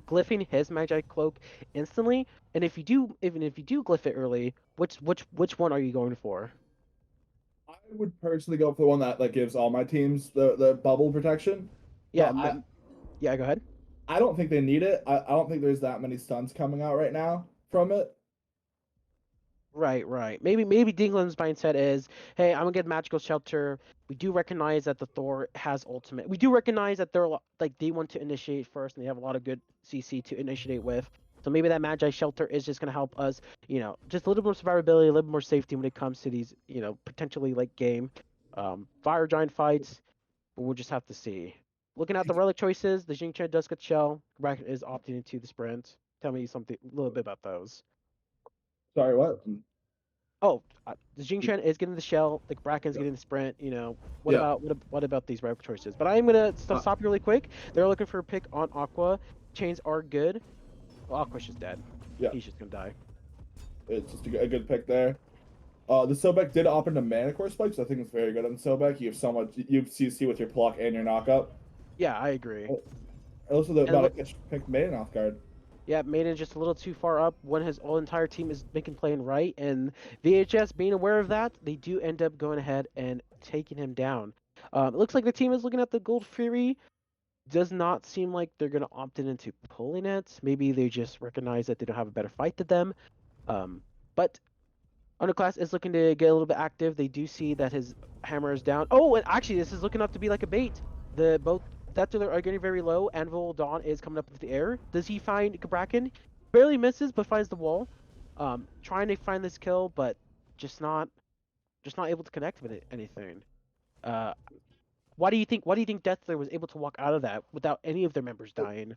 Speaker 1: glyphing his Magi cloak instantly? And if you do, even if you do glyph it early, which one are you going for?
Speaker 2: I would personally go for the one that gives all my teams the bubble protection.
Speaker 1: Yeah,
Speaker 2: But
Speaker 1: yeah. Go ahead.
Speaker 2: I don't think they need it. I don't think there's that many stunts coming out right now from it.
Speaker 1: Right, right. Maybe Dinglin's mindset is, hey, I'm gonna get magical shelter. We do recognize that the Thor has ultimate. We do recognize that like they want to initiate first, and they have a lot of good CC to initiate with. So maybe that Magi shelter is just gonna help us, just a little more survivability, a little more safety when it comes to these, potentially like game, fire giant fights. But we'll just have to see. Looking at the relic choices, the Jingchen does get shell. Bracket is opting into the sprint. Tell me something a little bit about those.
Speaker 2: Sorry, what?
Speaker 1: Oh, the Jingchen is getting the shell. The Bracken's
Speaker 2: Yeah.
Speaker 1: getting the sprint. What
Speaker 2: Yeah.
Speaker 1: about what about these relic choices? But I'm gonna
Speaker 2: Uh,
Speaker 1: stop you really quick. They're looking for a pick on Aqua. Chains are good. Well, Aqua's just dead.
Speaker 2: yeah.
Speaker 1: He's just gonna die.
Speaker 2: It's just a good pick there. The Sobek did opt into Manicore spikes. I think it's very good on Sobek. You have so much. You have CC with your pluck and your knockup.
Speaker 1: Yeah, I agree.
Speaker 2: Also, the
Speaker 1: And
Speaker 2: about
Speaker 1: look,
Speaker 2: to pick Maiden off guard.
Speaker 1: yeah, Maiden just a little too far up when his whole entire team is making playing right, and VHS being aware of that, they do end up going ahead and taking him down. It looks like the team is looking at the Gold Fury. Does not seem like they're gonna opt in into pulling it. Maybe they just recognize that they don't have a better fight than them. But Underclass is looking to get a little bit active. They do see that his hammer is down. Oh, and actually, this is looking up to be like a bait. The both Death Dealer are getting very low. Anvil Dawn is coming up into the air. Does he find Bracken? Barely misses, but finds the wall. Trying to find this kill, but just not able to connect with anything. Uh, why do you think Death Dealer was able to walk out of that without any of their members dying?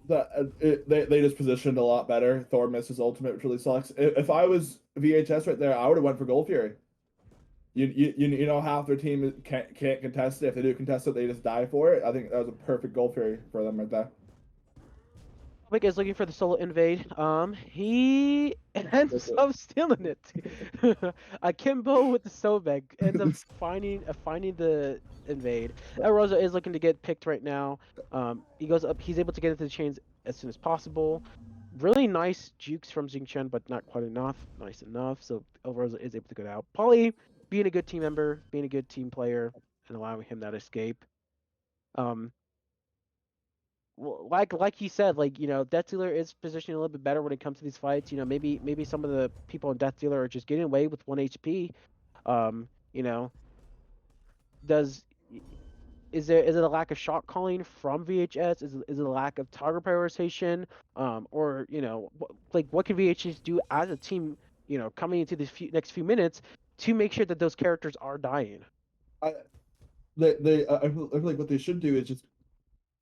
Speaker 2: They just positioned a lot better. Thor misses ultimate, which really sucks. If I was VHS right there, I would have went for Gold Fury. You know half their team can't contest it. If they do contest it, they just die for it. I think that was a perfect Gold Fury for them right there.
Speaker 1: Mike is looking for the solo invade. He ends
Speaker 2: That's
Speaker 1: up stealing it. Akimbo with the Sobek ends up finding the invade. El Rosa is looking to get picked right now. He goes up. He's able to get into the chains as soon as possible. Really nice jukes from Xingchen, but not quite enough. Nice enough. So El Rosa is able to get out. Polly being a good team member, being a good team player, and allowing him that escape. Um, like he said, Death Dealer is positioning a little bit better when it comes to these fights. Maybe some of the people in Death Dealer are just getting away with 1 HP. Um, you know, does is it a lack of shot calling from VHS? Is it a lack of target prioritization? Or what can VHS do as a team? Coming into these next few minutes to make sure that those characters are dying.
Speaker 2: I I feel like what they should do is just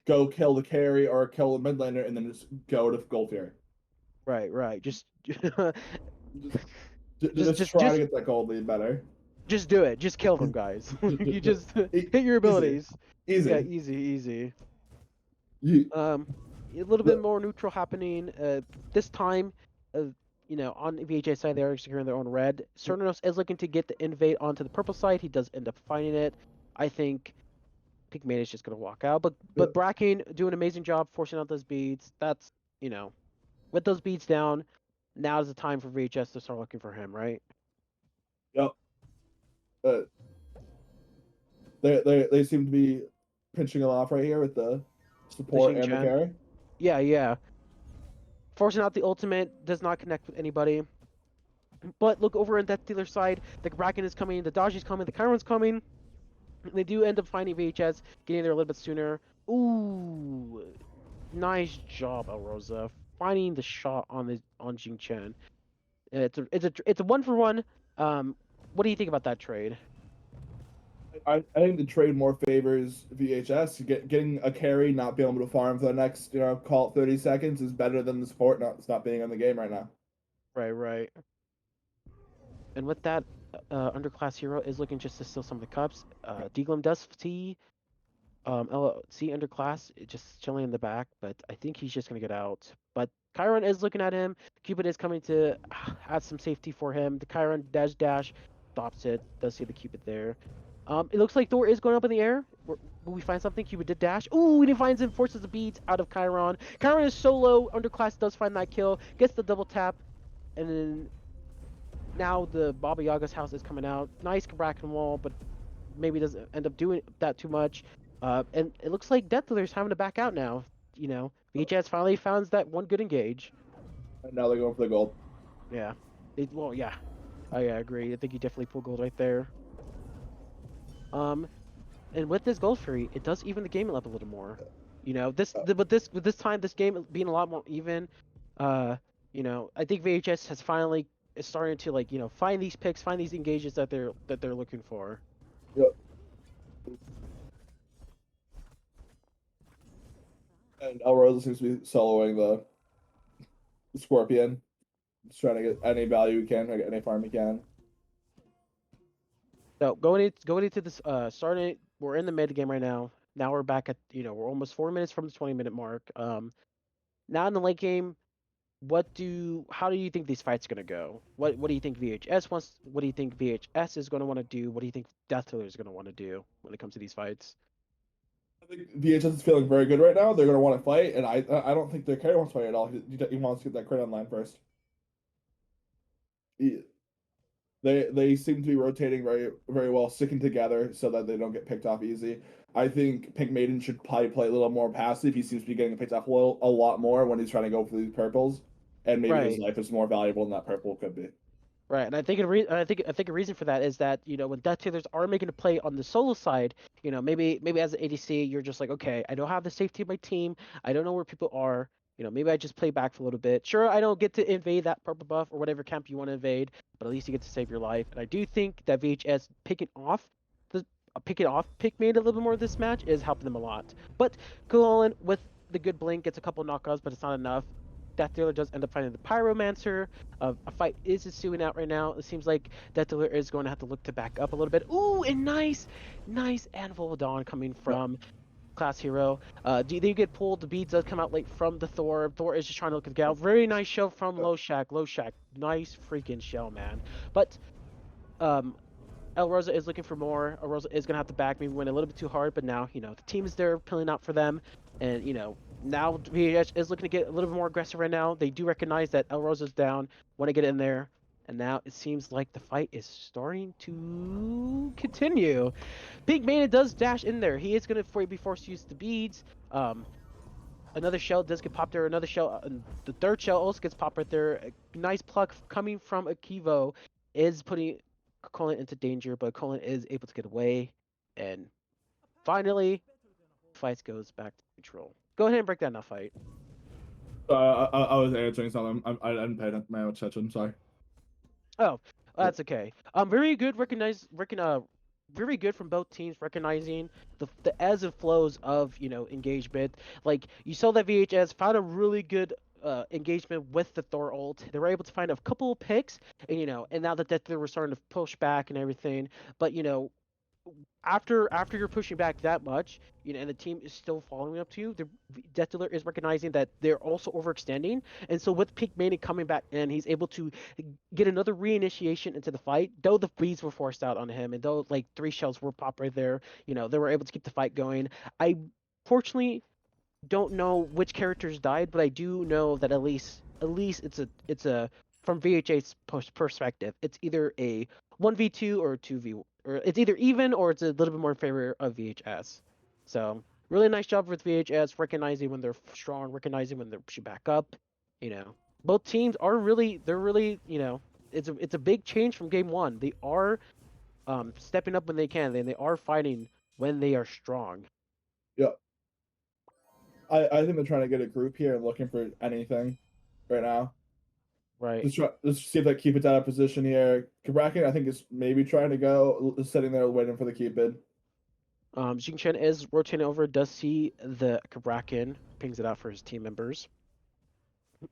Speaker 2: go kill the carry or kill the mid laner and then just go to Gold Fury.
Speaker 1: Right, right. Just
Speaker 2: Just try to get that gold lead better.
Speaker 1: Just do it. Just kill them, guys. You just hit your
Speaker 2: Easy,
Speaker 1: abilities. Yeah,
Speaker 2: easy.
Speaker 1: easy, easy.
Speaker 2: You
Speaker 1: A little bit
Speaker 2: the,
Speaker 1: more neutral happening. This time, on the VHA side, they're securing their own red. Cernos is looking to get the invade onto the purple side. He does end up finding it. I think Pigman is just gonna walk out. But Bracken doing an amazing job forcing out those beads. That's with those beads down. Now is the time for VHS to start looking for him, right?
Speaker 2: yep. Uh, they seem to be pinching it off right here with the
Speaker 1: The
Speaker 2: support and the
Speaker 1: Xingchen.
Speaker 2: carry.
Speaker 1: Yeah, yeah. Forcing out the ultimate does not connect with anybody. But look over on Death Dealer's side, the Kraken is coming, the Daji's coming, the Chiron's coming. They do end up finding VHS, getting there a little bit sooner. Ooh, nice job, El Rosa, finding the shot on Jing Chen. It's a 1-for-1. What do you think about that trade?
Speaker 2: I think the trade more favors VHS. Getting a carry, not being able to farm for the next, call it 30 seconds is better than the support not being in the game right now.
Speaker 1: Right, right. And with that, underclass hero is looking just to steal some of the cups. Deglum does see see underclass just chilling in the back, but I think he's just gonna get out. But Chiron is looking at him. Cupid is coming to add some safety for him. The Chiron dash stops it. Does see the Cupid there. It looks like Thor is going up in the air. Will we find something? Cupid did dash. Ooh, and he finds him, forces the beads out of Chiron. Chiron is solo. Underclass does find that kill, gets the double tap, and then now the Baba Yaga's house is coming out. Nice Bracken wall, but maybe doesn't end up doing that too much. And it looks like Death Dealer's having to back out now. VHS finally found that one good engage.
Speaker 2: And now they're going for the gold.
Speaker 1: Yeah. Well, yeah. I agree. I think you definitely pull gold right there. And with this gold free, it does even the game up a little more. With this time, this game being a lot more even. I think VHS has finally is starting to find these picks, find these engages that they're looking for.
Speaker 2: Yep. And El Rosa seems to be soloing the Scorpion. He's trying to get any value he can, get any farm he can.
Speaker 1: So going into this starting, we're in the mid game right now. Now we're back at we're almost 4 minutes from the 20-minute mark. Now in the late game, how do you think these fights are gonna go? What do you think VHS wants? What do you think VHS is gonna want to do? What do you think Death Dealer is gonna want to do when it comes to these fights?
Speaker 2: I think VHS is feeling very good right now. They're going to want to fight, and I don't think their carry wants to fight at all. He wants to get that crit online first. They seem to be rotating very very well, sticking together so that they don't get picked off easy. I think Pink Maiden should probably play a little more passive. He seems to be getting picked off a lot more when he's trying to go for these purples, and maybe his
Speaker 1: Right.
Speaker 2: life is more valuable than that purple could be.
Speaker 1: Right, and I think a reason for that is that when Death Dealers are making a play on the solo side, maybe as an ADC you're just like, okay, I don't have the safety of my team, I don't know where people are, maybe I just play back for a little bit. Sure, I don't get to invade that purple buff or whatever camp you want to invade, but at least you get to save your life. And I do think that VHS the picking off pick made a little bit more this match is helping them a lot. But Cullen with the good blink gets a couple knockouts, but it's not enough. Death Dealer does end up finding the Pyromancer. A fight is ensuing out right now. It seems like Death Dealer is going to have to look to back up a little bit. Ooh, and nice Anvil of Dawn coming from Class Hero. They get pulled. The bead does come out late from the Thor. Thor is just trying to look at the gal. Very nice shell from Loshak. Loshak, nice freaking shell, man. But um, El Rosa is looking for more. El Rosa is gonna have to back. Maybe went a little bit too hard, but now the team is there, pulling out for them, and now VH is looking to get a little bit more aggressive right now. They do recognize that El Rosa's down, want to get in there, and now it seems like the fight is starting to continue. Big Mana does dash in there. He is gonna be forced to use the beads. Another shell does get popped there. Another shell, the third shell also gets popped right there. A nice pluck coming from Akivo is putting Colin into danger, but Colin is able to get away. And finally, fight goes back to neutral. Go ahead and break down that fight.
Speaker 2: I was answering something. I didn't pay my attention. Sorry.
Speaker 1: Oh, that's okay. Very good. Very good from both teams recognizing the ebbs and flows of engagement. Like you saw that VHS found a really good engagement with the Thor ult. They were able to find a couple of picks, and now that they were starting to push back and everything. But after you're pushing back that much, and the team is still following up to you, the Death Dealer is recognizing that they're also overextending, and so with Pink Mania coming back in, he's able to get another reinitiation into the fight. Though the beads were forced out on him, and though like 3 shells were popped right there, they were able to keep the fight going. I fortunately don't know which characters died, but I do know that at least it's a from VHA's perspective, it's either a 1v2 or a 2v, or it's either even or it's a little bit more in favor of VHS. So really nice job with VHS recognizing when they're strong, recognizing when they should back up. Both teams are really it's a big change from game one. They are stepping up when they can, and they are fighting when they are strong.
Speaker 2: Yeah. I think they're trying to get a group here and looking for anything right now.
Speaker 1: Right.
Speaker 2: Let's see if that Cupid's out of position here. Kabrakin, I think, is maybe trying to go, sitting there waiting for the Cupid.
Speaker 1: Xing Chen is rotating over, does see the Kabrakin, pings it out for his team members.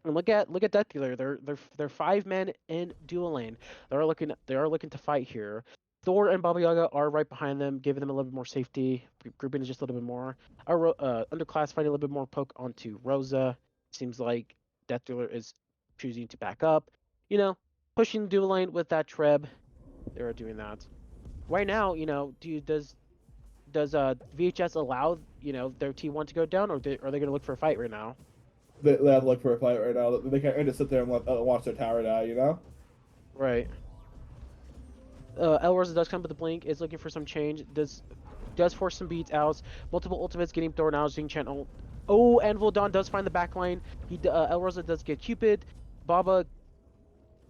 Speaker 1: And look at Death Dealer. They're 5 men in dual lane. They are looking to fight here. Thor and Baba Yaga are right behind them, giving them a little bit more safety. Grouping is just a little bit more. Our underclass fighting a little bit more poke onto Rosa. Seems like Death Dealer is choosing to back up. You know, pushing dual lane with that Treb. They are doing that. Right now, does VHS allow their T1 to go down, or are they going to look for a fight right now?
Speaker 2: They have to look for a fight right now. They can't just sit there and watch their tower die, you know?
Speaker 1: Right. Elrosa does come with the blink, is looking for some change. Does force some beats out. Multiple ultimates getting thrown out. Xing Chen ult. Oh, and Voldon does find the back line. Elrosa does get Cupid. Baba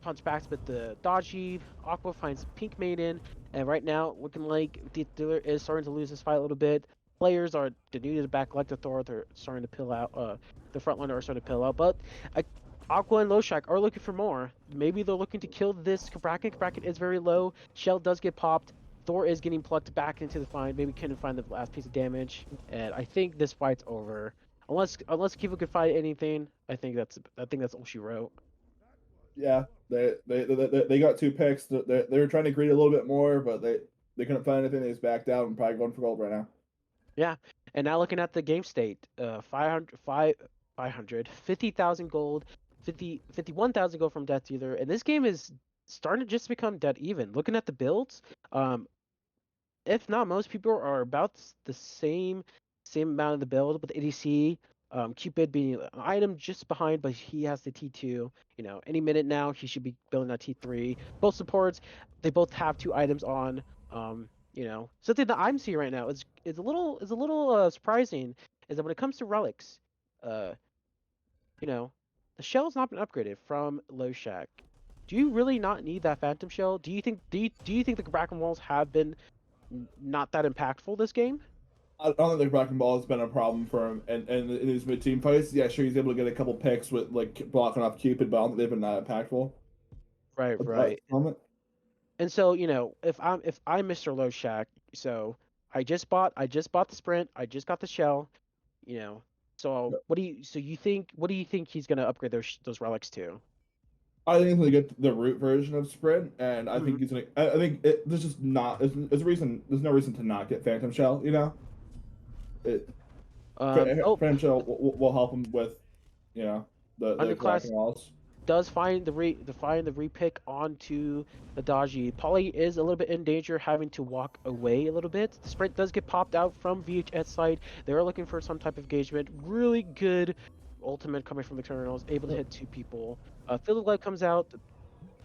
Speaker 1: punch backs with the dodgy. Aqua finds Pink Maiden, and right now looking like the dealer is starting to lose this fight a little bit. Players are denuded to back like the Thor. They're starting to pill out. The frontliner are starting to pill out, but Aqua and Loshak are looking for more. Maybe they're looking to kill this Kraken. Kraken is very low. Shell does get popped. Thor is getting plucked back into the fight. Maybe couldn't find the last piece of damage, and I think this fight's over. Unless Kiva could find anything, I think that's all she wrote.
Speaker 2: Yeah, they got 2 picks. They were trying to greed a little bit more, but they couldn't find anything. They just backed out and probably going for gold right now.
Speaker 1: Yeah, and now looking at the game state, 500, 50,000 gold, 51,000 gold from Death Dealer, and this game is starting to just become dead even. Looking at the builds, if not most people are about the same amount of the build with ADC. Cupid being an item just behind, but he has the T2. Any minute now he should be building that T3. Both supports, they both have 2 items on. Something that I'm seeing right now is a little surprising is that when it comes to relics, uh, the shell's not been upgraded from Low Shack. Do you really not need that Phantom Shell? Do you think the Bracken walls have been not that impactful this game?
Speaker 2: I don't think Bracken Ball has been a problem for him, and in his mid team fights, yeah, sure he's able to get a couple picks with like blocking off Cupid, but I don't think they've been that impactful
Speaker 1: Right,
Speaker 2: at the
Speaker 1: right.
Speaker 2: moment.
Speaker 1: And so, if I'm Mr. Low Shack, so I just bought the sprint, I just got the shell, you know. So what do you think he's gonna upgrade those relics to?
Speaker 2: I think he's gonna get the root version of Sprint, and I
Speaker 1: Hmm.
Speaker 2: think he's gonna. I think there's just not. There's a reason. There's no reason to not get Phantom Shell. You know, it,
Speaker 1: Oh,
Speaker 2: Phantom Shell will help him with, the
Speaker 1: underclass
Speaker 2: cracking walls.
Speaker 1: does find the repick onto the Dodgy. Polly is a little bit in danger, having to walk away a little bit. The sprint does get popped out from VHS side. They are looking for some type of engagement. Really good ultimate coming from the Colonels, able to hit 2 people. Field of Light comes out.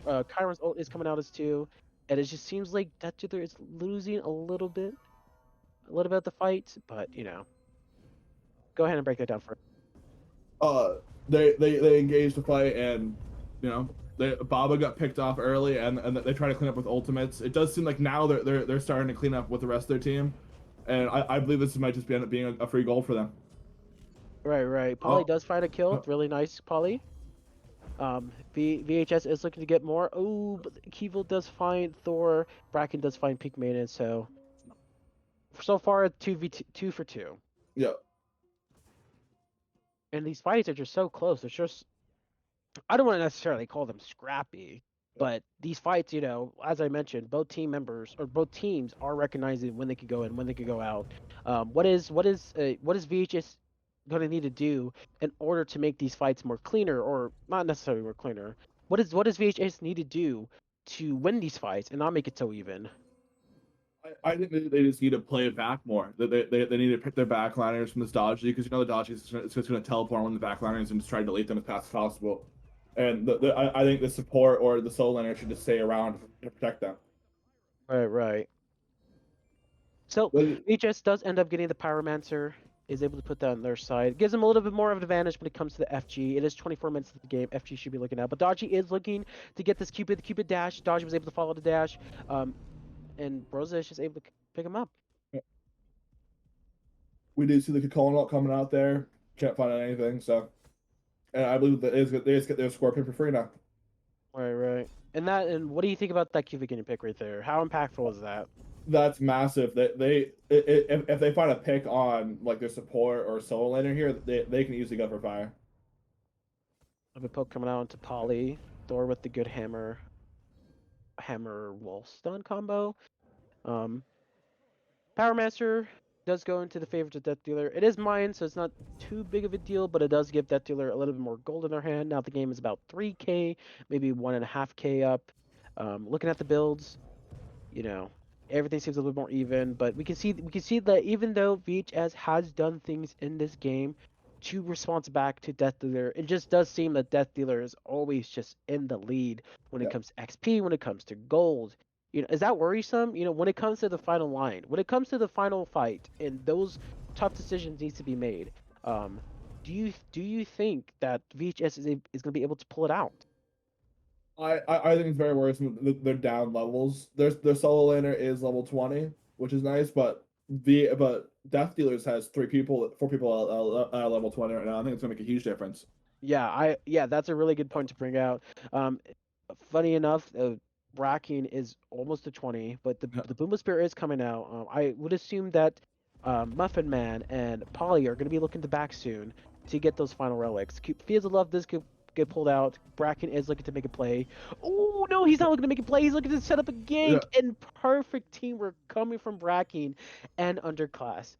Speaker 1: Chiron's ult is coming out as 2, and it just seems like that Jither is losing a little bit of the fight. But go ahead and break that down for.
Speaker 2: uh they engaged the fight, and Baba got picked off early, and they try to clean up with ultimates. It does seem like now they're starting to clean up with the rest of their team, and I believe this might just end up being a free goal for them.
Speaker 1: Right, right. Polly
Speaker 2: Oh,
Speaker 1: does find a kill.
Speaker 2: oh,
Speaker 1: Really nice, Polly. VHS is looking to get more. Oh, but Kevil does find Thor. Bracken does find Peak Maiden. So far, 2 for 2.
Speaker 2: yeah.
Speaker 1: And these fights are just so close. It's just I don't want to necessarily call them scrappy, but these fights, as I mentioned, both team members or both teams are recognizing when they could go in, when they could go out. What is VHS going to need to do in order to make these fights more cleaner, or not necessarily more cleaner? What does VHS need to do to win these fights and not make it so even?
Speaker 2: I think they just need to play it back more. They need to pick their backliners from this dodgy, because the dodgy is just going to teleport on the backliners and just try to delete them as fast as possible. And I think the support or the soul liner should just stay around to protect them.
Speaker 1: Right, right. So
Speaker 2: But
Speaker 1: VHS does end up getting the Pyromancer, is able to put that on their side. Gives them a little bit more of an advantage when it comes to the FG. It is 24 minutes of the game. FG should be looking out. But Dodgy is looking to get this Cupid, the Cupid dash. Dodgy was able to follow the dash. Um, and Rosa is just able to pick him up.
Speaker 2: We do see the Coconut coming out there. Can't find anything, so and I believe that they just get their Scorpion for free now.
Speaker 1: Right, right. And what do you think about that Cubic Guinea pick right there? How impactful is that?
Speaker 2: That's massive. If they find a pick on like their support or solo laner here, they can easily go for fire.
Speaker 1: Of a poke coming out into Polly, Thor with the good hammer wall stun combo. Um, Power Master does go into the favorites of Death Dealer. It is mine, so it's not too big of a deal, but it does give Death Dealer a little bit more gold in their hand. Now the game is about 3K, maybe 1.5K up. Looking at the builds, you know, everything seems a little more even, but we can see that even though VHS has done things in this game to response back to Death Dealer, it just does seem that Death Dealer is always just in the lead when it
Speaker 2: Yeah.
Speaker 1: comes to XP, when it comes to gold. Is that worrisome? When it comes to the final line, when it comes to the final fight, and those tough decisions needs to be made. Um, do you think that VHS is going to be able to pull it out?
Speaker 2: I think it's very worrisome. They're down levels. Their solo laner is level 20, which is nice, but Death Dealers has 4 people at level 20 right now. I think it's gonna make a huge difference.
Speaker 1: Yeah, that's a really good point to bring out. Um, Funny enough, Bracken is almost to 20, but the Boomba Spear is coming out. I would assume that Muffin Man and Polly are going to be looking to back soon to get those final relics. Fields of Love does get pulled out. Bracken is looking to make a play. Oh no, he's not looking to make a play. He's looking to set up a
Speaker 2: Yeah.
Speaker 1: gank, and perfect teamwork coming from Bracken and Underclass.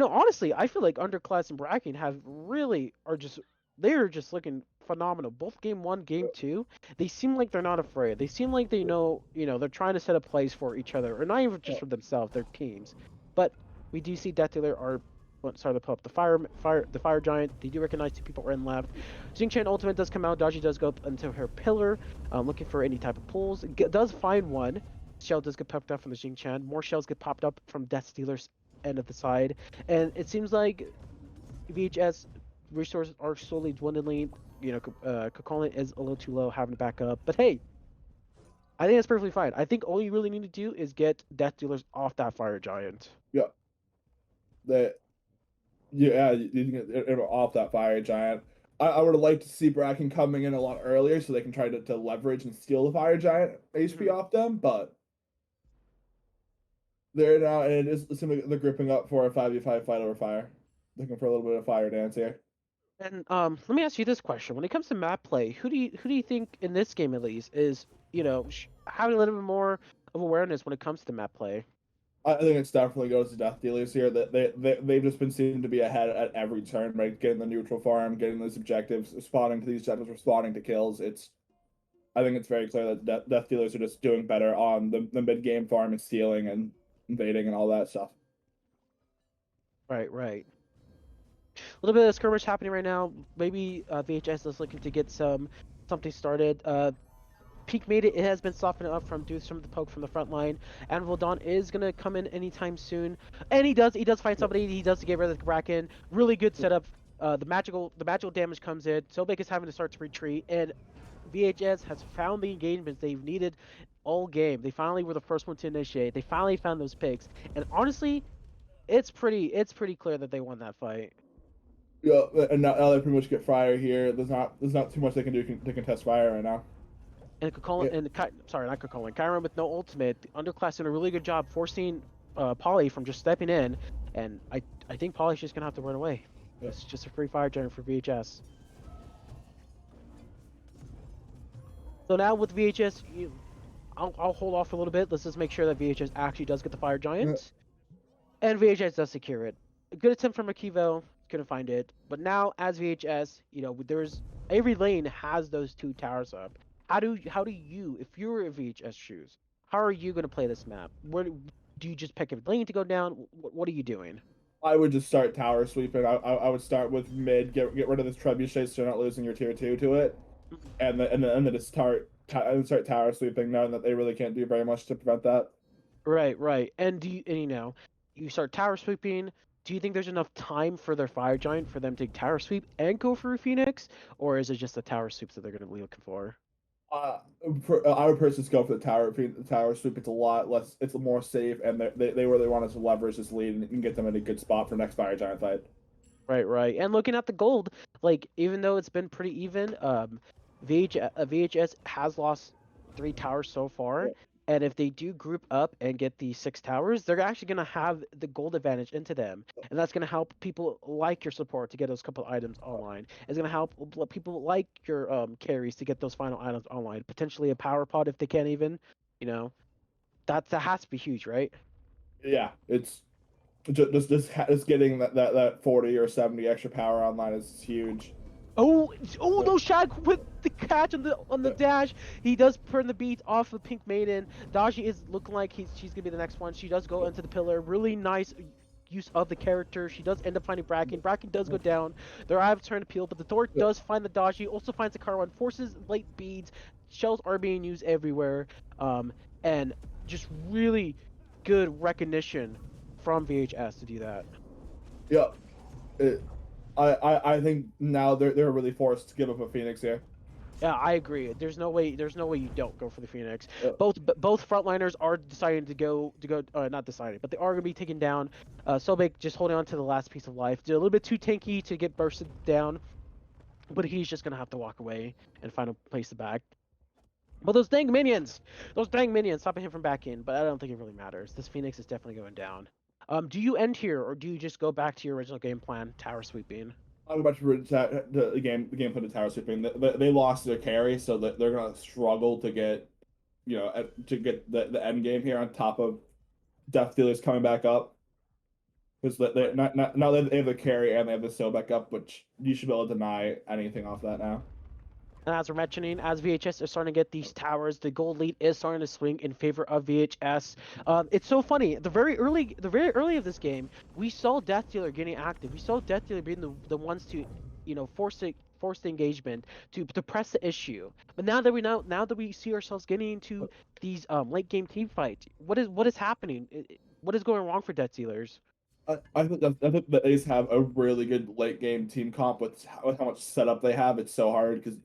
Speaker 1: Honestly, I feel like Underclass and Bracken have really are just they're just looking phenomenal. Both game one, game two, they seem like they're not afraid. They seem like they know, they're trying to set up plays for each other, or not even just for themselves, their teams. But we do see Death Dealer are sorry to pull up the fire giant. They do recognize 2 people are in left. Xing Chen ultimate does come out. Dodgy does go up into her pillar, looking for any type of pulls. Does find one. Shell does get popped up from the Xing Chen. More shells get popped up from Death Dealer's end of the side. And it seems like VHS resources are slowly dwindling. Kokolin is a little too low, having to back up. But hey, I think that's perfectly fine. I think all you really need to do is get Death Dealers off that Fire Giant.
Speaker 2: Yeah. That yeah, you can get off that fire giant. I would have liked to see Bracken coming in a lot earlier so they can try to leverage and steal the fire giant HP
Speaker 1: Mhm.
Speaker 2: off them, but they're now and it is simply they're gripping up for a 5v5 fight over fire. Looking for a little bit of fire dance here.
Speaker 1: And let me ask you this question: when it comes to map play, who do you think in this game at least is having a little bit more of awareness when it comes to map play?
Speaker 2: I think it's definitely goes to Death Dealers here. That they've just been seen to be ahead at every turn, right? Getting the neutral farm, getting those objectives, responding to these objectives, responding to kills. I think it's very clear that Death Dealers are just doing better on the mid game farm and stealing and invading and all that stuff.
Speaker 1: Right, right. A little bit of skirmish happening right now. Maybe VHS is looking to get something started. Peak made it. It has been softening up from due to some of the poke from the front line. And Voldon is gonna come in anytime soon. And he does find somebody. He does get rid of the Kraken. Really good setup. The magical damage comes in. Sobek is having to start to retreat, and VHS has found the engagements they've needed all game. They finally were the first one to initiate. They finally found those picks. And honestly, it's pretty clear that they won that fight.
Speaker 2: Yeah, and now they pretty much get fire here. There's not too much they can do to contest fire right now.
Speaker 1: And Kokolin,
Speaker 2: Yeah,
Speaker 1: sorry, not Kokolin, Kyron with no ultimate. The underclass did a really good job forcing Polly from just stepping in, and I think Polly's just gonna have to run away.
Speaker 2: yeah.
Speaker 1: It's just a free fire giant for VHS. So now with VHS, I'll hold off a little bit. Let's just make sure that VHS actually does get the fire
Speaker 2: Yeah.
Speaker 1: giant, and VHS does secure it. A good attempt from Akivo, couldn't find it. But now as VHS, there's every lane has those 2 towers up. How do you, if you're a VHS shoes, how are you gonna play this map? Where do you just pick a lane to go down? What are you doing?
Speaker 2: I would just start tower sweeping. I would start with mid, get rid of this trebuchet so you're not losing your tier 2 to it,
Speaker 1: Mhm.
Speaker 2: and then just start tower sweeping, knowing that they really can't do very much to prevent that.
Speaker 1: Right, right. And you start tower sweeping. Do you think there's enough time for their fire giant for them to tower sweep and go for a phoenix, or is it just the tower sweeps that they're gonna be looking for?
Speaker 2: I would personally go for the tower sweep. It's a lot less. It's more safe, and they really want us to leverage this lead and get them in a good spot for next Fire Giant fight.
Speaker 1: Right, right. And looking at the gold, like even though it's been pretty even, VHS has lost 3 towers so far.
Speaker 2: Yeah.
Speaker 1: And if they do group up and get the 6 towers, they're actually gonna have the gold advantage into them, and that's gonna help people like your support to get those couple items online. It's gonna help people like your carries to get those final items online. Potentially a power pod if they can't even, you know, that has to be huge, right?
Speaker 2: Yeah, it's just getting that 40 or 70 extra power online is huge.
Speaker 1: Oh
Speaker 2: Yeah,
Speaker 1: no, Shaq with the catch on the
Speaker 2: yeah,
Speaker 1: dash. He does turn the beat off of Pink Maiden. Daji is looking like she's gonna be the next one. She does go into the pillar. Really nice use of the character. She does end up finding Bracken. Bracken does go down. They're out of turn to peel, but the Thor
Speaker 2: yeah.
Speaker 1: does find the Daji. Also finds the car one. Forces late beads. Shells are being used everywhere. And just really good recognition from VHS to do that.
Speaker 2: Yeah. It, I think now they're really forced to give up a Phoenix here.
Speaker 1: Yeah, I agree. There's no way. There's no way you don't go for the Phoenix.
Speaker 2: Yeah,
Speaker 1: Both frontliners are deciding to go. Not deciding, but they are gonna be taken down. Sobek just holding on to the last piece of life. They're a little bit too tanky to get bursted down, but he's just gonna have to walk away and find a place to back. But those dang minions, stopping him from back in. But I don't think it really matters. This Phoenix is definitely going down. Do you end here, or do you just go back to your original game plan, tower sweeping?
Speaker 2: I'll go back to the game for the tower sweeping. They lost their carry, so they're gonna struggle to get to get the end game here on top of Death Dealers coming back up. Because they
Speaker 1: Right.
Speaker 2: not now they have the carry and they have the Seal back up, which you should be able to deny anything off that now.
Speaker 1: And as we're mentioning, as VHS are starting to get these towers, the gold lead is starting to swing in favor of VHS. It's so funny. The very early of this game, we saw Death Dealer getting active. We saw Death Dealer being the ones to, force the engagement to press the issue. But now that we see ourselves getting into these late game team fights, what is happening? What is going wrong for Death Dealers?
Speaker 2: I think the A's have a really good late game team comp with how much setup they have. It's so hard because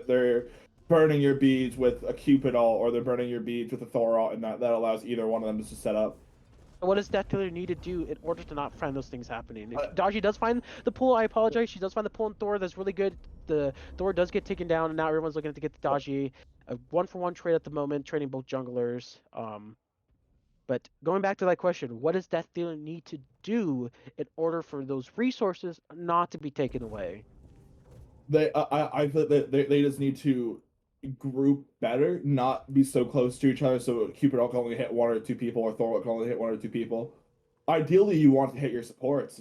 Speaker 2: they're burning your beads with a Cupid ult or they're burning your beads with a Thor ult, and that allows either one of them to set up.
Speaker 1: What does Death Dealer need to do in order to not find those things happening? If
Speaker 2: I,
Speaker 1: Daji does find the pool, I apologize. She does find the pool in Thor. That's really good. The Thor does get taken down, and now everyone's looking to get the Daji. A 1-for-1 trade at the moment, trading both junglers. But going back to that question, what does Death Dealer need to do in order for those resources not to be taken away?
Speaker 2: I feel that they just need to group better, not be so close to each other. So Cupid ult can only hit one or two people, or Thor ult can only hit one or two people. Ideally, you want to hit your supports.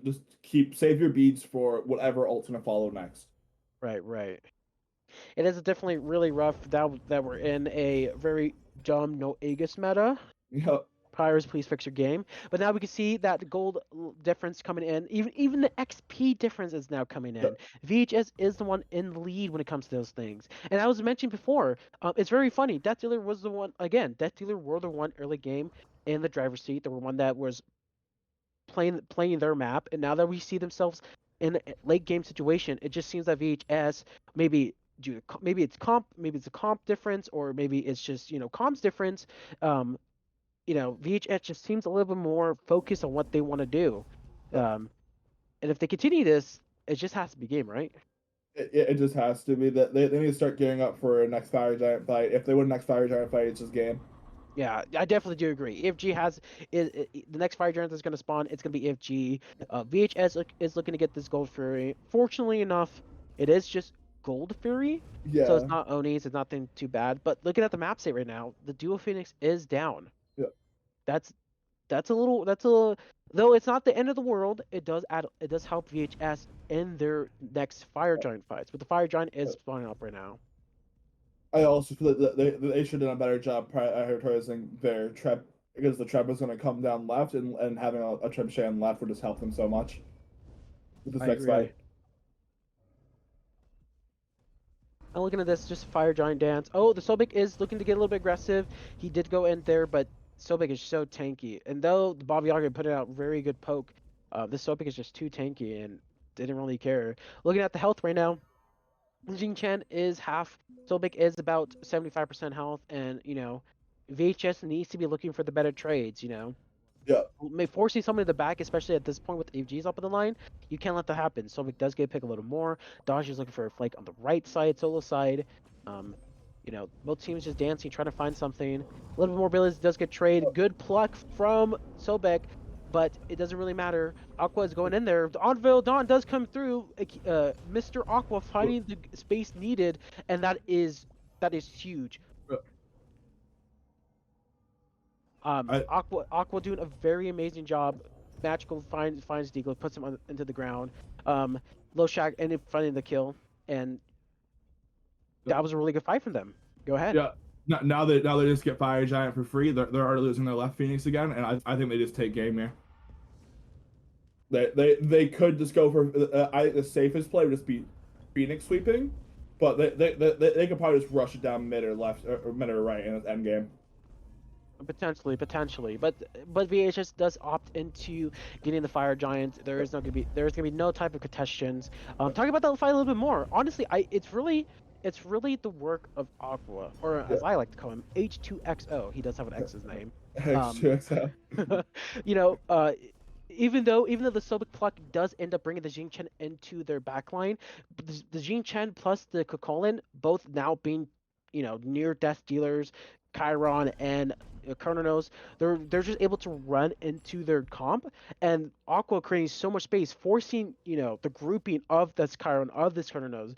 Speaker 2: Just save your beads for whatever ult's gonna follow next.
Speaker 1: Right, right. It is definitely really rough that we're in a very dumb no Aegis meta.
Speaker 2: Yeah,
Speaker 1: Pirates, please fix your game. But now we can see that the gold difference coming in. Even the XP difference is now coming
Speaker 2: yeah,
Speaker 1: in. VHS is the one in the lead when it comes to those things. And I was mentioning before, it's very funny. Death Dealer was the one again. Death Dealer were the one early game in the driver's seat. They were one that was playing their map. And now that we see themselves in a late game situation, it just seems that VHS maybe maybe it's a comp difference, or maybe it's just comms difference. Um, VHS just seems a little bit more focused on what they want to do.
Speaker 2: yeah.
Speaker 1: Um, and if they continue this, it just has to be game, right?
Speaker 2: It just has to be that they need to start gearing up for a next Fire Giant fight. If they win next Fire Giant fight, it's just game.
Speaker 1: Yeah, I definitely do agree. If G has the next fire giant that's going to spawn, it's going to be if G. VHS is looking to get this gold fury. Fortunately enough, it is just gold fury, so it's
Speaker 2: Yeah,
Speaker 1: not Onis. It's nothing too bad. But looking at the map state right now, the duo phoenix is down.
Speaker 2: yeah.
Speaker 1: That's that's a though it's not the end of the world. It does help VHS in their next fire giant fights. But the fire giant is spawning up right now.
Speaker 2: I also feel that they should have done a better job prioritizing their trap because the trap was going to come down left, and having a trebuchet left would just help them so much with this
Speaker 1: I
Speaker 2: next
Speaker 1: agree.
Speaker 2: fight.
Speaker 1: I'm looking at this, just fire giant dance. Oh, the Sobek is looking to get a little bit aggressive. He did go in there, but Sobek is so tanky. And though the Bobby Yaga put out very good poke, this Sobek is just too tanky and didn't really care. Looking at the health right now, Jing Chen is half. Sobek is about 75% health, and VHS needs to be looking for the better trades.
Speaker 2: Yeah.
Speaker 1: Forcing someone to the back, especially at this point with AGs up in the line, you can't let that happen. Sobek does get picked a little more. Dodge is looking for a flank on the right side, solo side. Um, both teams just dancing, trying to find something. A little bit more abilities does get trade. Good pluck from Sobek, but it doesn't really matter. Aqua is going in there. The Anvil Dawn does come through. Mr. Aqua finding the space needed, and that is huge.
Speaker 2: I
Speaker 1: Aqua doing a very amazing job. Magical finds Deagle, puts him into the ground. Low Shack ended up finding the kill, and that was a really good fight from them. Go ahead.
Speaker 2: Yeah. Now they just get Fire Giant for free. They're already losing their left Phoenix again, and I think they just take game here. They could just go for the safest play would just be Phoenix sweeping, but they could probably just rush it down mid or left or mid or right in its end game.
Speaker 1: Potentially, but VHS does opt into getting the Fire Giant. There's gonna be no type of contestations. Talking about that fight a little bit more. Honestly, it's really the work of Aqua, or
Speaker 2: Yeah.
Speaker 1: as I like to call him, H2XO. He does have an X his name. Um,
Speaker 2: H2XL.
Speaker 1: you know, uh, even though the Sobek pluck does end up bringing the Jing Chen into their backline, the Jing Chen plus the Kokolin both now being near death dealers, Chiron and Chronos, they're just able to run into their comp, and Aqua creating so much space, forcing the grouping of this Chiron, of this Chronos,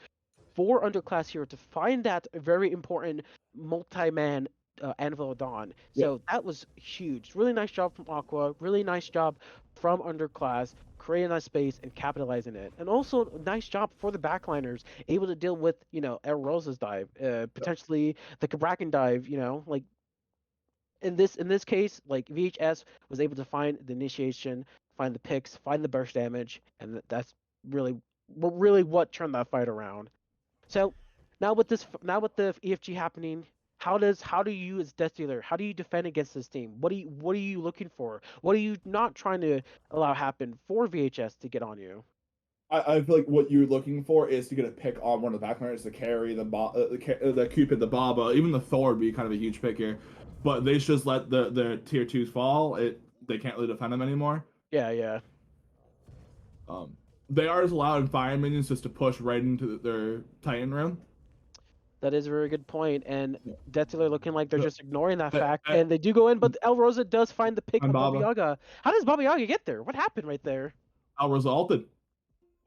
Speaker 1: for underclass hero to find that very important multi-man Anvil Dawn.
Speaker 2: Yeah.
Speaker 1: So that was huge. Really nice job from Aqua. Really nice job from underclass, creating that space and capitalizing it. And also nice job for the backliners, able to deal with El Rosa's dive, potentially the Kabrakan dive. Like in this case, like VHS was able to find the initiation, find the picks, find the burst damage, and that's really what turned that fight around. So now with the EFG happening, how do you as Death Dealer, how do you defend against this team? What are you looking for? What are you not trying to allow happen for VHS to get on you?
Speaker 2: I feel like what you're looking for is to get a pick on one of the backliners to carry the Cupid, the Baba, even the Thor would be kind of a huge pick here, but they just let the tier twos fall. They can't really defend them anymore.
Speaker 1: Yeah, yeah.
Speaker 2: Um, they are just allowing fire minions just to push right into their Titan room.
Speaker 1: That is a very good point. And Death Dealer looking like they're just ignoring that
Speaker 2: Uh,
Speaker 1: fact,
Speaker 2: uh,
Speaker 1: and they do go in, but El Rosa does find the pick
Speaker 2: and
Speaker 1: on Baba
Speaker 2: Baba,
Speaker 1: Yaga. How does Baba Yaga get there? What happened right there?
Speaker 2: how resulted.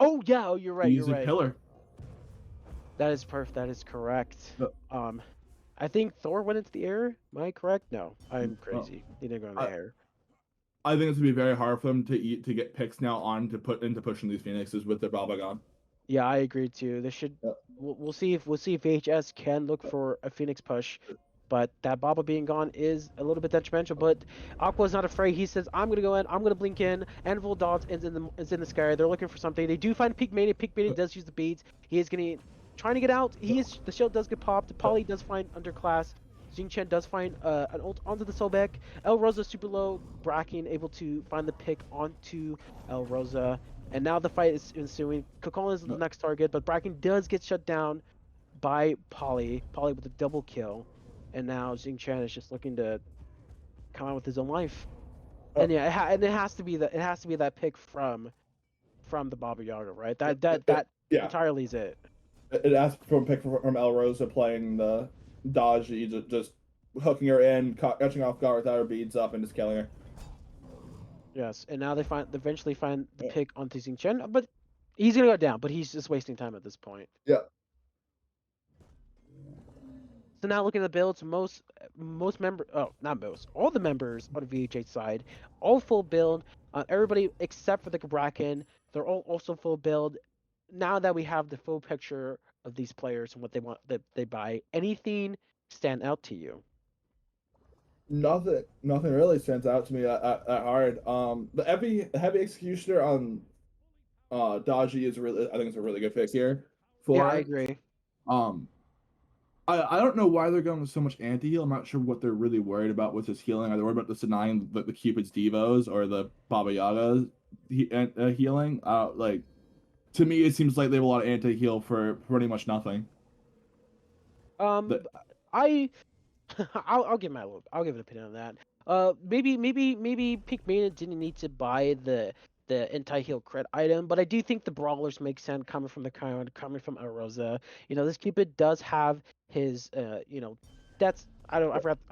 Speaker 1: Oh yeah, oh you're right, you're
Speaker 2: Easy
Speaker 1: right.
Speaker 2: pillar.
Speaker 1: That is perfect. That is correct.
Speaker 2: Uh,
Speaker 1: I think Thor went into the air. Am I correct? No, I'm
Speaker 2: uh,
Speaker 1: crazy. He didn't go in the
Speaker 2: I,
Speaker 1: air.
Speaker 2: I think it's gonna be very hard for them to get picks now on to put into pushing these Phoenixes with their Baba gone.
Speaker 1: Yeah, I agree too. They should.
Speaker 2: Yeah.
Speaker 1: We'll see if VHS can look for a Phoenix push, but that Baba being gone is a little bit detrimental. But Aqua's not afraid. He says, "I'm gonna go in. I'm gonna blink in." Anvil Dots is in the sky. They're looking for something. They do find Peak Mania. Peak Mania does use the beads. He is gonna trying to get out. The shield does get popped. Polly does find underclass. Xing Chen does find an ult onto the Sobek. El Rosa super low. Bracken able to find the pick onto El Rosa. And now the fight is ensuing. Kokon is the next target, but Bracken does get shut down by Polly. Polly with a double kill. And now Xing Chen is just looking to come out with his own life. And yeah, it has to be that pick from the Baba Yaga, right? That
Speaker 2: Yeah,
Speaker 1: entirely is it.
Speaker 2: it asked for a pick from El Rosa playing the dodge, just hooking her in, catching off guard without her beads up, and just killing her.
Speaker 1: Yes, and now they eventually find the pick onto Xing Chen, but he's gonna go down. But he's just wasting time at this point.
Speaker 2: Yeah.
Speaker 1: So now looking at the builds, not most, all the members on the VHH side, all full build. Everybody except for the Bracken, they're all also full build. Now that we have the full picture of these players and what they want that they buy, anything stand out to you?
Speaker 2: Nothing really stands out to me that hard. The heavy executioner on Dodgy is really, I think it's a really good pick here
Speaker 1: Yeah, I
Speaker 2: for it.
Speaker 1: agree.
Speaker 2: Um, I don't know why they're going with so much anti-heal. I'm not sure what they're really worried about with his healing. Are they worried about just denying the Cupid's Devos or the Baba Yaga's healing? Like, to me, it seems like they have a lot of anti-heal for pretty much nothing.
Speaker 1: Um,
Speaker 2: That
Speaker 1: I I'll give I'll give an opinion on that. Maybe Pink Maiden didn't need to buy the anti-heal crit item, but I do think the brawlers make sense coming from the coming from Arosa. This Cupid does have his that's I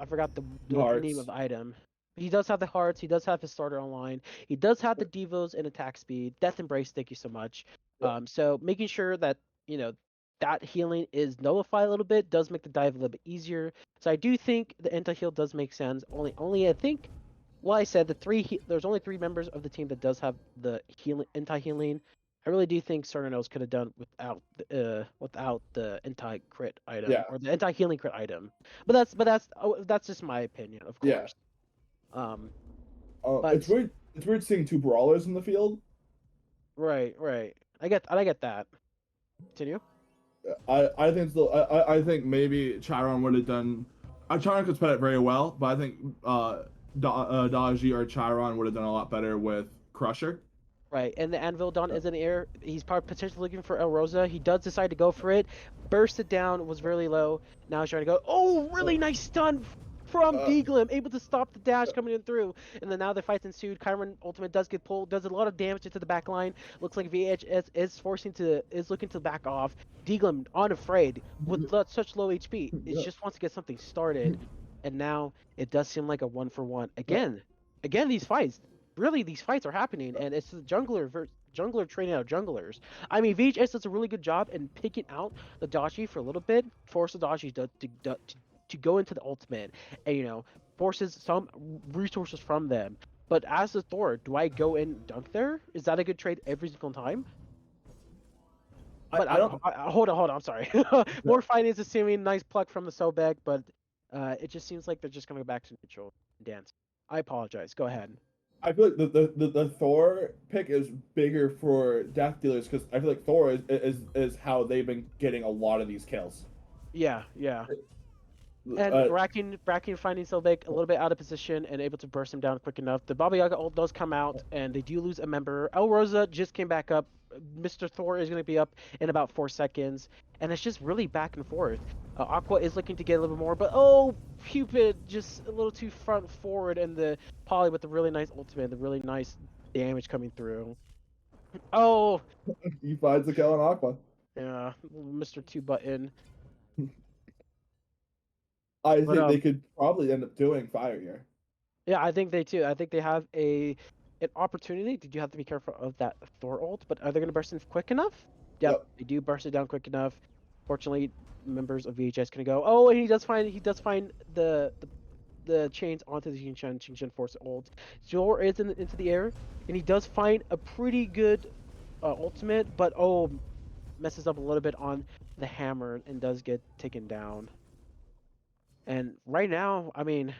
Speaker 1: forgot the name of
Speaker 2: hearts.
Speaker 1: the item. He does have the hearts. He does have his starter online. He does have the devos and attack speed. Death Embrace, thank you so much.
Speaker 2: Yeah,
Speaker 1: So making sure that you know that healing is nullified a little bit does make the dive a little bit easier. So I do think the anti-heal does make sense. Only I think, well, I said there's only 3 members of the team that does have the healing anti-healing. I really do think Cernanos could have done without the anti-crit item
Speaker 2: yeah,
Speaker 1: or the anti-healing crit item. That's just my opinion, of
Speaker 2: yeah.
Speaker 1: course. Um,
Speaker 2: It's
Speaker 1: but
Speaker 2: weird. It's weird seeing 2 brawlers in the field.
Speaker 1: right. I get that. Continue.
Speaker 2: I think still. I think maybe Chiron would have done. Chiron could spell it very well, but I think Daji or Chiron would have done a lot better with Crusher.
Speaker 1: Right, and the Anvil Dawn
Speaker 2: Yeah.
Speaker 1: is in the air. He's probably potentially looking for El Rosa. He does decide to go for it. Burst it down, was really low. Now he's trying to go. Oh,
Speaker 2: Uh,
Speaker 1: really nice stun from
Speaker 2: uh,
Speaker 1: Deaglim, able to stop the dash coming in through. And then now the fight's ensued. Chiron ultimate does get pulled, does a lot of damage into the back line. Looks like VHS is looking to back off. Deaglim, unafraid, with such low HP, it just wants to get something started. And now it does seem like a 1-for-1. Again, these fights really these fights are happening, and it's the jungler training out junglers. I mean, VHS does a really good job in picking out the Dashi for a little bit, force the Dashi to go into the ultimate, and forces some resources from them. But as a Thor, do I go and dunk there? Is that a good trade every single time? But
Speaker 2: I don't.
Speaker 1: hold on, I'm sorry. More fighting is assuming nice pluck from the Sobek, but it just seems like they're just gonna go back to neutral and dance. I apologize. Go ahead.
Speaker 2: I feel like the Thor pick is bigger for death dealers because I feel like Thor is how they've been getting a lot of these kills.
Speaker 1: Yeah. And
Speaker 2: Uh,
Speaker 1: Bracken finding Sylvek a little bit out of position and able to burst him down quick enough. The Baba Yaga ult does come out, and they do lose a member. El Rosa just came back up. Mr. Thor is going to be up in about 4 seconds, and it's just really back and forth. Aqua is looking to get a little bit more, but oh, Cupid just a little too front forward, and the Poly with the really nice ultimate, the really nice damage coming through. Oh,
Speaker 2: he finds the kill on Aqua.
Speaker 1: yeah, Mr. Two Button.
Speaker 2: I
Speaker 1: But
Speaker 2: think they could probably end up doing fire here.
Speaker 1: Yeah, I think they too. I think they have an opportunity. Did you have to be careful of that Thor ult? But are they going to burst in quick enough? Yep,
Speaker 2: Yep.
Speaker 1: they do burst it down quick enough. Fortunately, members of VHS can go. Oh, and he does find the chains onto the Xingshan Force ult. Jor is into the air, and he does find a pretty good ultimate, but oh, messes up a little bit on the hammer and does get taken down. And right now, I mean,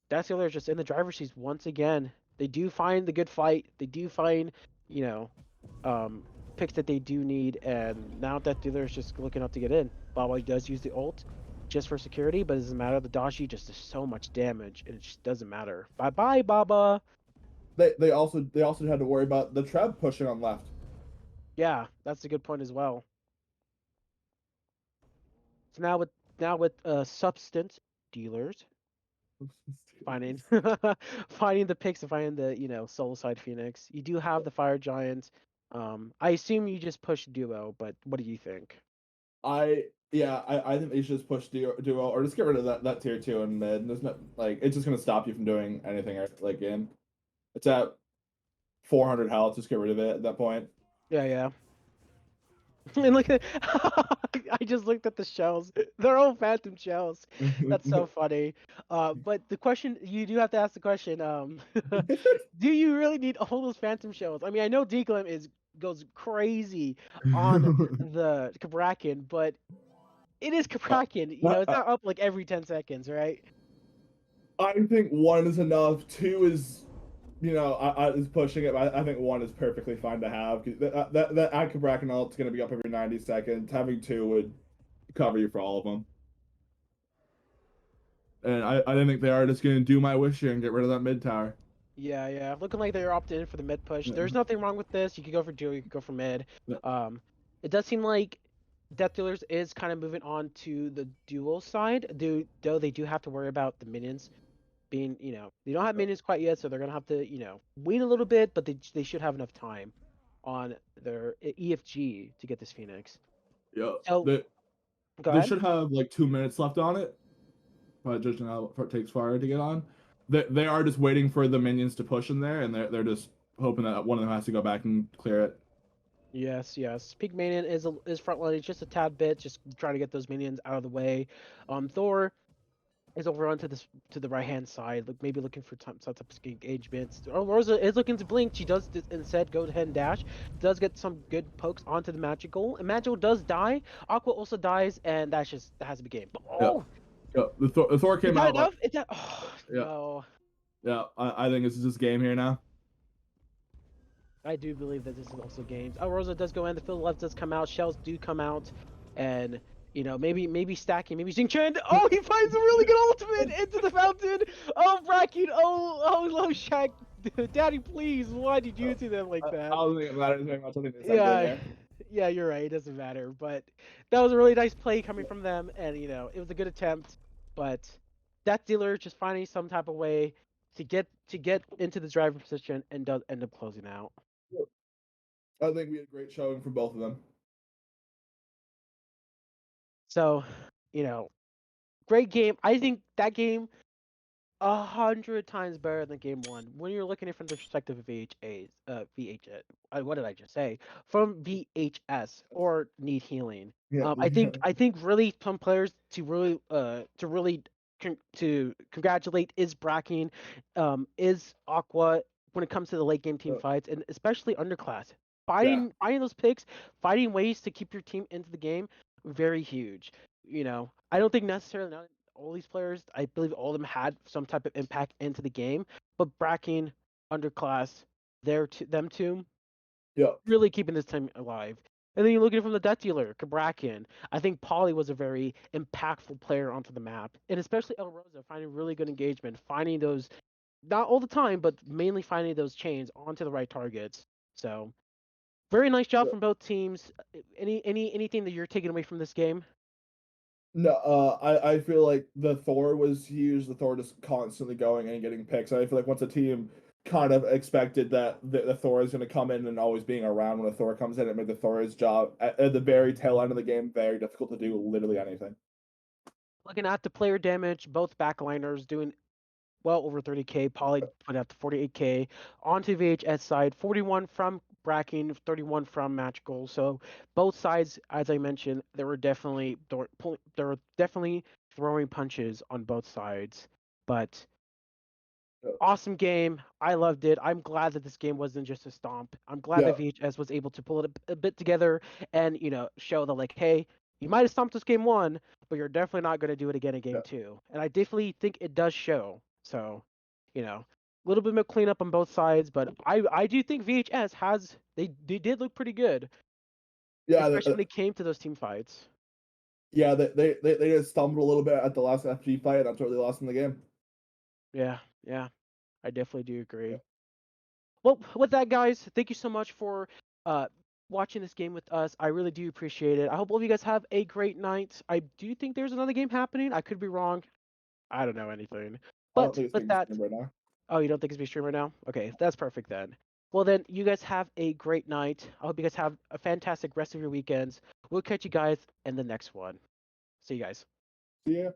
Speaker 1: Daciler is just in the driver's seat once again. They do find the good fight. They do find, you know, picks that they do need, and now Death Dealer is just looking up to get in. Baba does use the ult just for security, but it doesn't matter. The Dashi just does so much damage, and it just doesn't matter. Bye bye, Baba.
Speaker 2: They also had to worry about the Treb pushing on left.
Speaker 1: Yeah, that's a good point as well. So now with substance dealers finding finding the picks and finding the solo side Phoenix. You do have the Fire Giant. I assume you just push duo, but what do you think?
Speaker 2: I think they should just push duo or just get rid of that tier 2 in mid. There's not like it's just gonna stop you from doing anything like in. It's at 400 health. Just get rid of it at that point.
Speaker 1: Yeah. And look at I just looked at the shells. They're all phantom shells. That's so funny. But the question you do have to ask the question, do you really need all those phantom shells? I mean, I know Declan goes crazy on the Kabrakan, but it is Kabrakan. It's not up like every 10 seconds, right?
Speaker 2: I think 1 is enough. 2 is, is pushing it. But I think 1 is perfectly fine to have. That Akabrakan ult is going to be up every 90 seconds. Having 2 would cover you for all of them. And I think they are just going to do my wish here and get rid of that mid tower.
Speaker 1: Yeah. Looking like they're opting in for the mid push.
Speaker 2: Yeah.
Speaker 1: There's nothing wrong with this. You could go for duo, you could go for mid.
Speaker 2: Yeah.
Speaker 1: Um, it does seem like Death Dealers is kind of moving on to the dual side. Though they do have to worry about the minions being, they don't have minions quite yet, so they're gonna have to, wait a little bit, but they should have enough time on their EFG to get this Phoenix.
Speaker 2: Yeah.
Speaker 1: So go
Speaker 2: They
Speaker 1: ahead.
Speaker 2: should have like 2 minutes left on it, but judging how it takes fire to get on. They are just waiting for the minions to push in there, and they're just hoping that one of them has to go back and clear it.
Speaker 1: Yes. Peak Minion is front line just a tad bit, just trying to get those minions out of the way. Thor is over onto this to the right hand side, maybe looking for some type of engagements. Oh, Rosa is looking to blink. She does instead go ahead and dash. Does get some good pokes onto the magical, and magical does die. Aqua also dies, and that has to be game. But,
Speaker 2: Yeah.
Speaker 1: oh,
Speaker 2: Yeah. The Thor
Speaker 1: is
Speaker 2: came
Speaker 1: that
Speaker 2: out.
Speaker 1: enough? Is that? Oh,
Speaker 2: Yeah.
Speaker 1: no.
Speaker 2: Yeah. I think this is just game here now.
Speaker 1: I do believe that this is also games. Oh, Rosa does go in. The field left does come out. Shells do come out, and maybe stacking, maybe Xing Chen. Oh, he finds a really good ultimate into the fountain. Oh, Bracken. Oh, Shaq. Daddy, please. Why did you do them like
Speaker 2: I
Speaker 1: that?
Speaker 2: don't think it matters very much. I think it's end game
Speaker 1: Yeah,
Speaker 2: here.
Speaker 1: yeah, you're right. It doesn't matter, but that was a really nice play coming from them, and it was a good attempt. But that dealer just finding some type of way to get into the driver position and does end up closing out.
Speaker 2: I think we had a great showing from both of them.
Speaker 1: So, you know, great game. I think that game 100 times better than game one. When you're looking at it from the perspective of VHS, what did I just say? From VHS or need healing.
Speaker 2: Yeah.
Speaker 1: I think really some players to congratulate is Bracking, is Aqua when it comes to the late game team fights, and especially underclass.
Speaker 2: Yeah.
Speaker 1: Finding those picks, finding ways to keep your team into the game, very huge. I don't think necessarily all these players, I believe all of them had some type of impact into the game, but Bracking, underclass, them two,
Speaker 2: Yeah.
Speaker 1: really keeping this team alive. And then you look at it from the death dealer, Kabrakin. I think Polly was a very impactful player onto the map, and especially El Rosa finding really good engagement, finding those not all the time, but mainly finding those chains onto the right targets. So very nice job from both teams. Anything that you're taking away from this game?
Speaker 2: No, I feel like the Thor was huge. The Thor just constantly going and getting picks. And I feel like once a team kind of expected that the Thor is going to come in and always being around when a Thor comes in, it made the Thor's job at the very tail end of the game very difficult to do literally anything.
Speaker 1: Looking at the player damage, both backliners doing well over 30K. Poly put out to 48K. Onto VHS side, 41 from Bracking, 31 from Magical. So both sides, as I mentioned, there were definitely throwing punches on both sides. But awesome game. I loved it. I'm glad that this game wasn't just a stomp. I'm glad
Speaker 2: Yeah,
Speaker 1: that VHS was able to pull it a bit together and show that like, hey, you might have stomped us game one, but you're definitely not going to do it again in
Speaker 2: yeah,
Speaker 1: game two. And I definitely think it does show. So, a little bit of cleanup on both sides, but I do think VHS they did look pretty good,
Speaker 2: yeah.
Speaker 1: especially when it came to those team fights.
Speaker 2: Yeah, they just stumbled a little bit at the last FG fight, and that's where they lost in the game.
Speaker 1: Yeah, I definitely do
Speaker 2: Yeah.
Speaker 1: agree. Well, with that, guys, thank you so much for uh, watching this game with us. I really do appreciate it. I hope all of you guys have a great night. I do think there's another game happening. I could be wrong. I don't know anything.
Speaker 2: I don't
Speaker 1: But
Speaker 2: think it's
Speaker 1: with
Speaker 2: being
Speaker 1: that,
Speaker 2: streamed right now.
Speaker 1: oh, you don't think it's being streamed right now? Okay, that's perfect then. Well, then, you guys have a great night. I hope you guys have a fantastic rest of your weekends. We'll catch you guys in the next one. See you guys.
Speaker 2: See ya.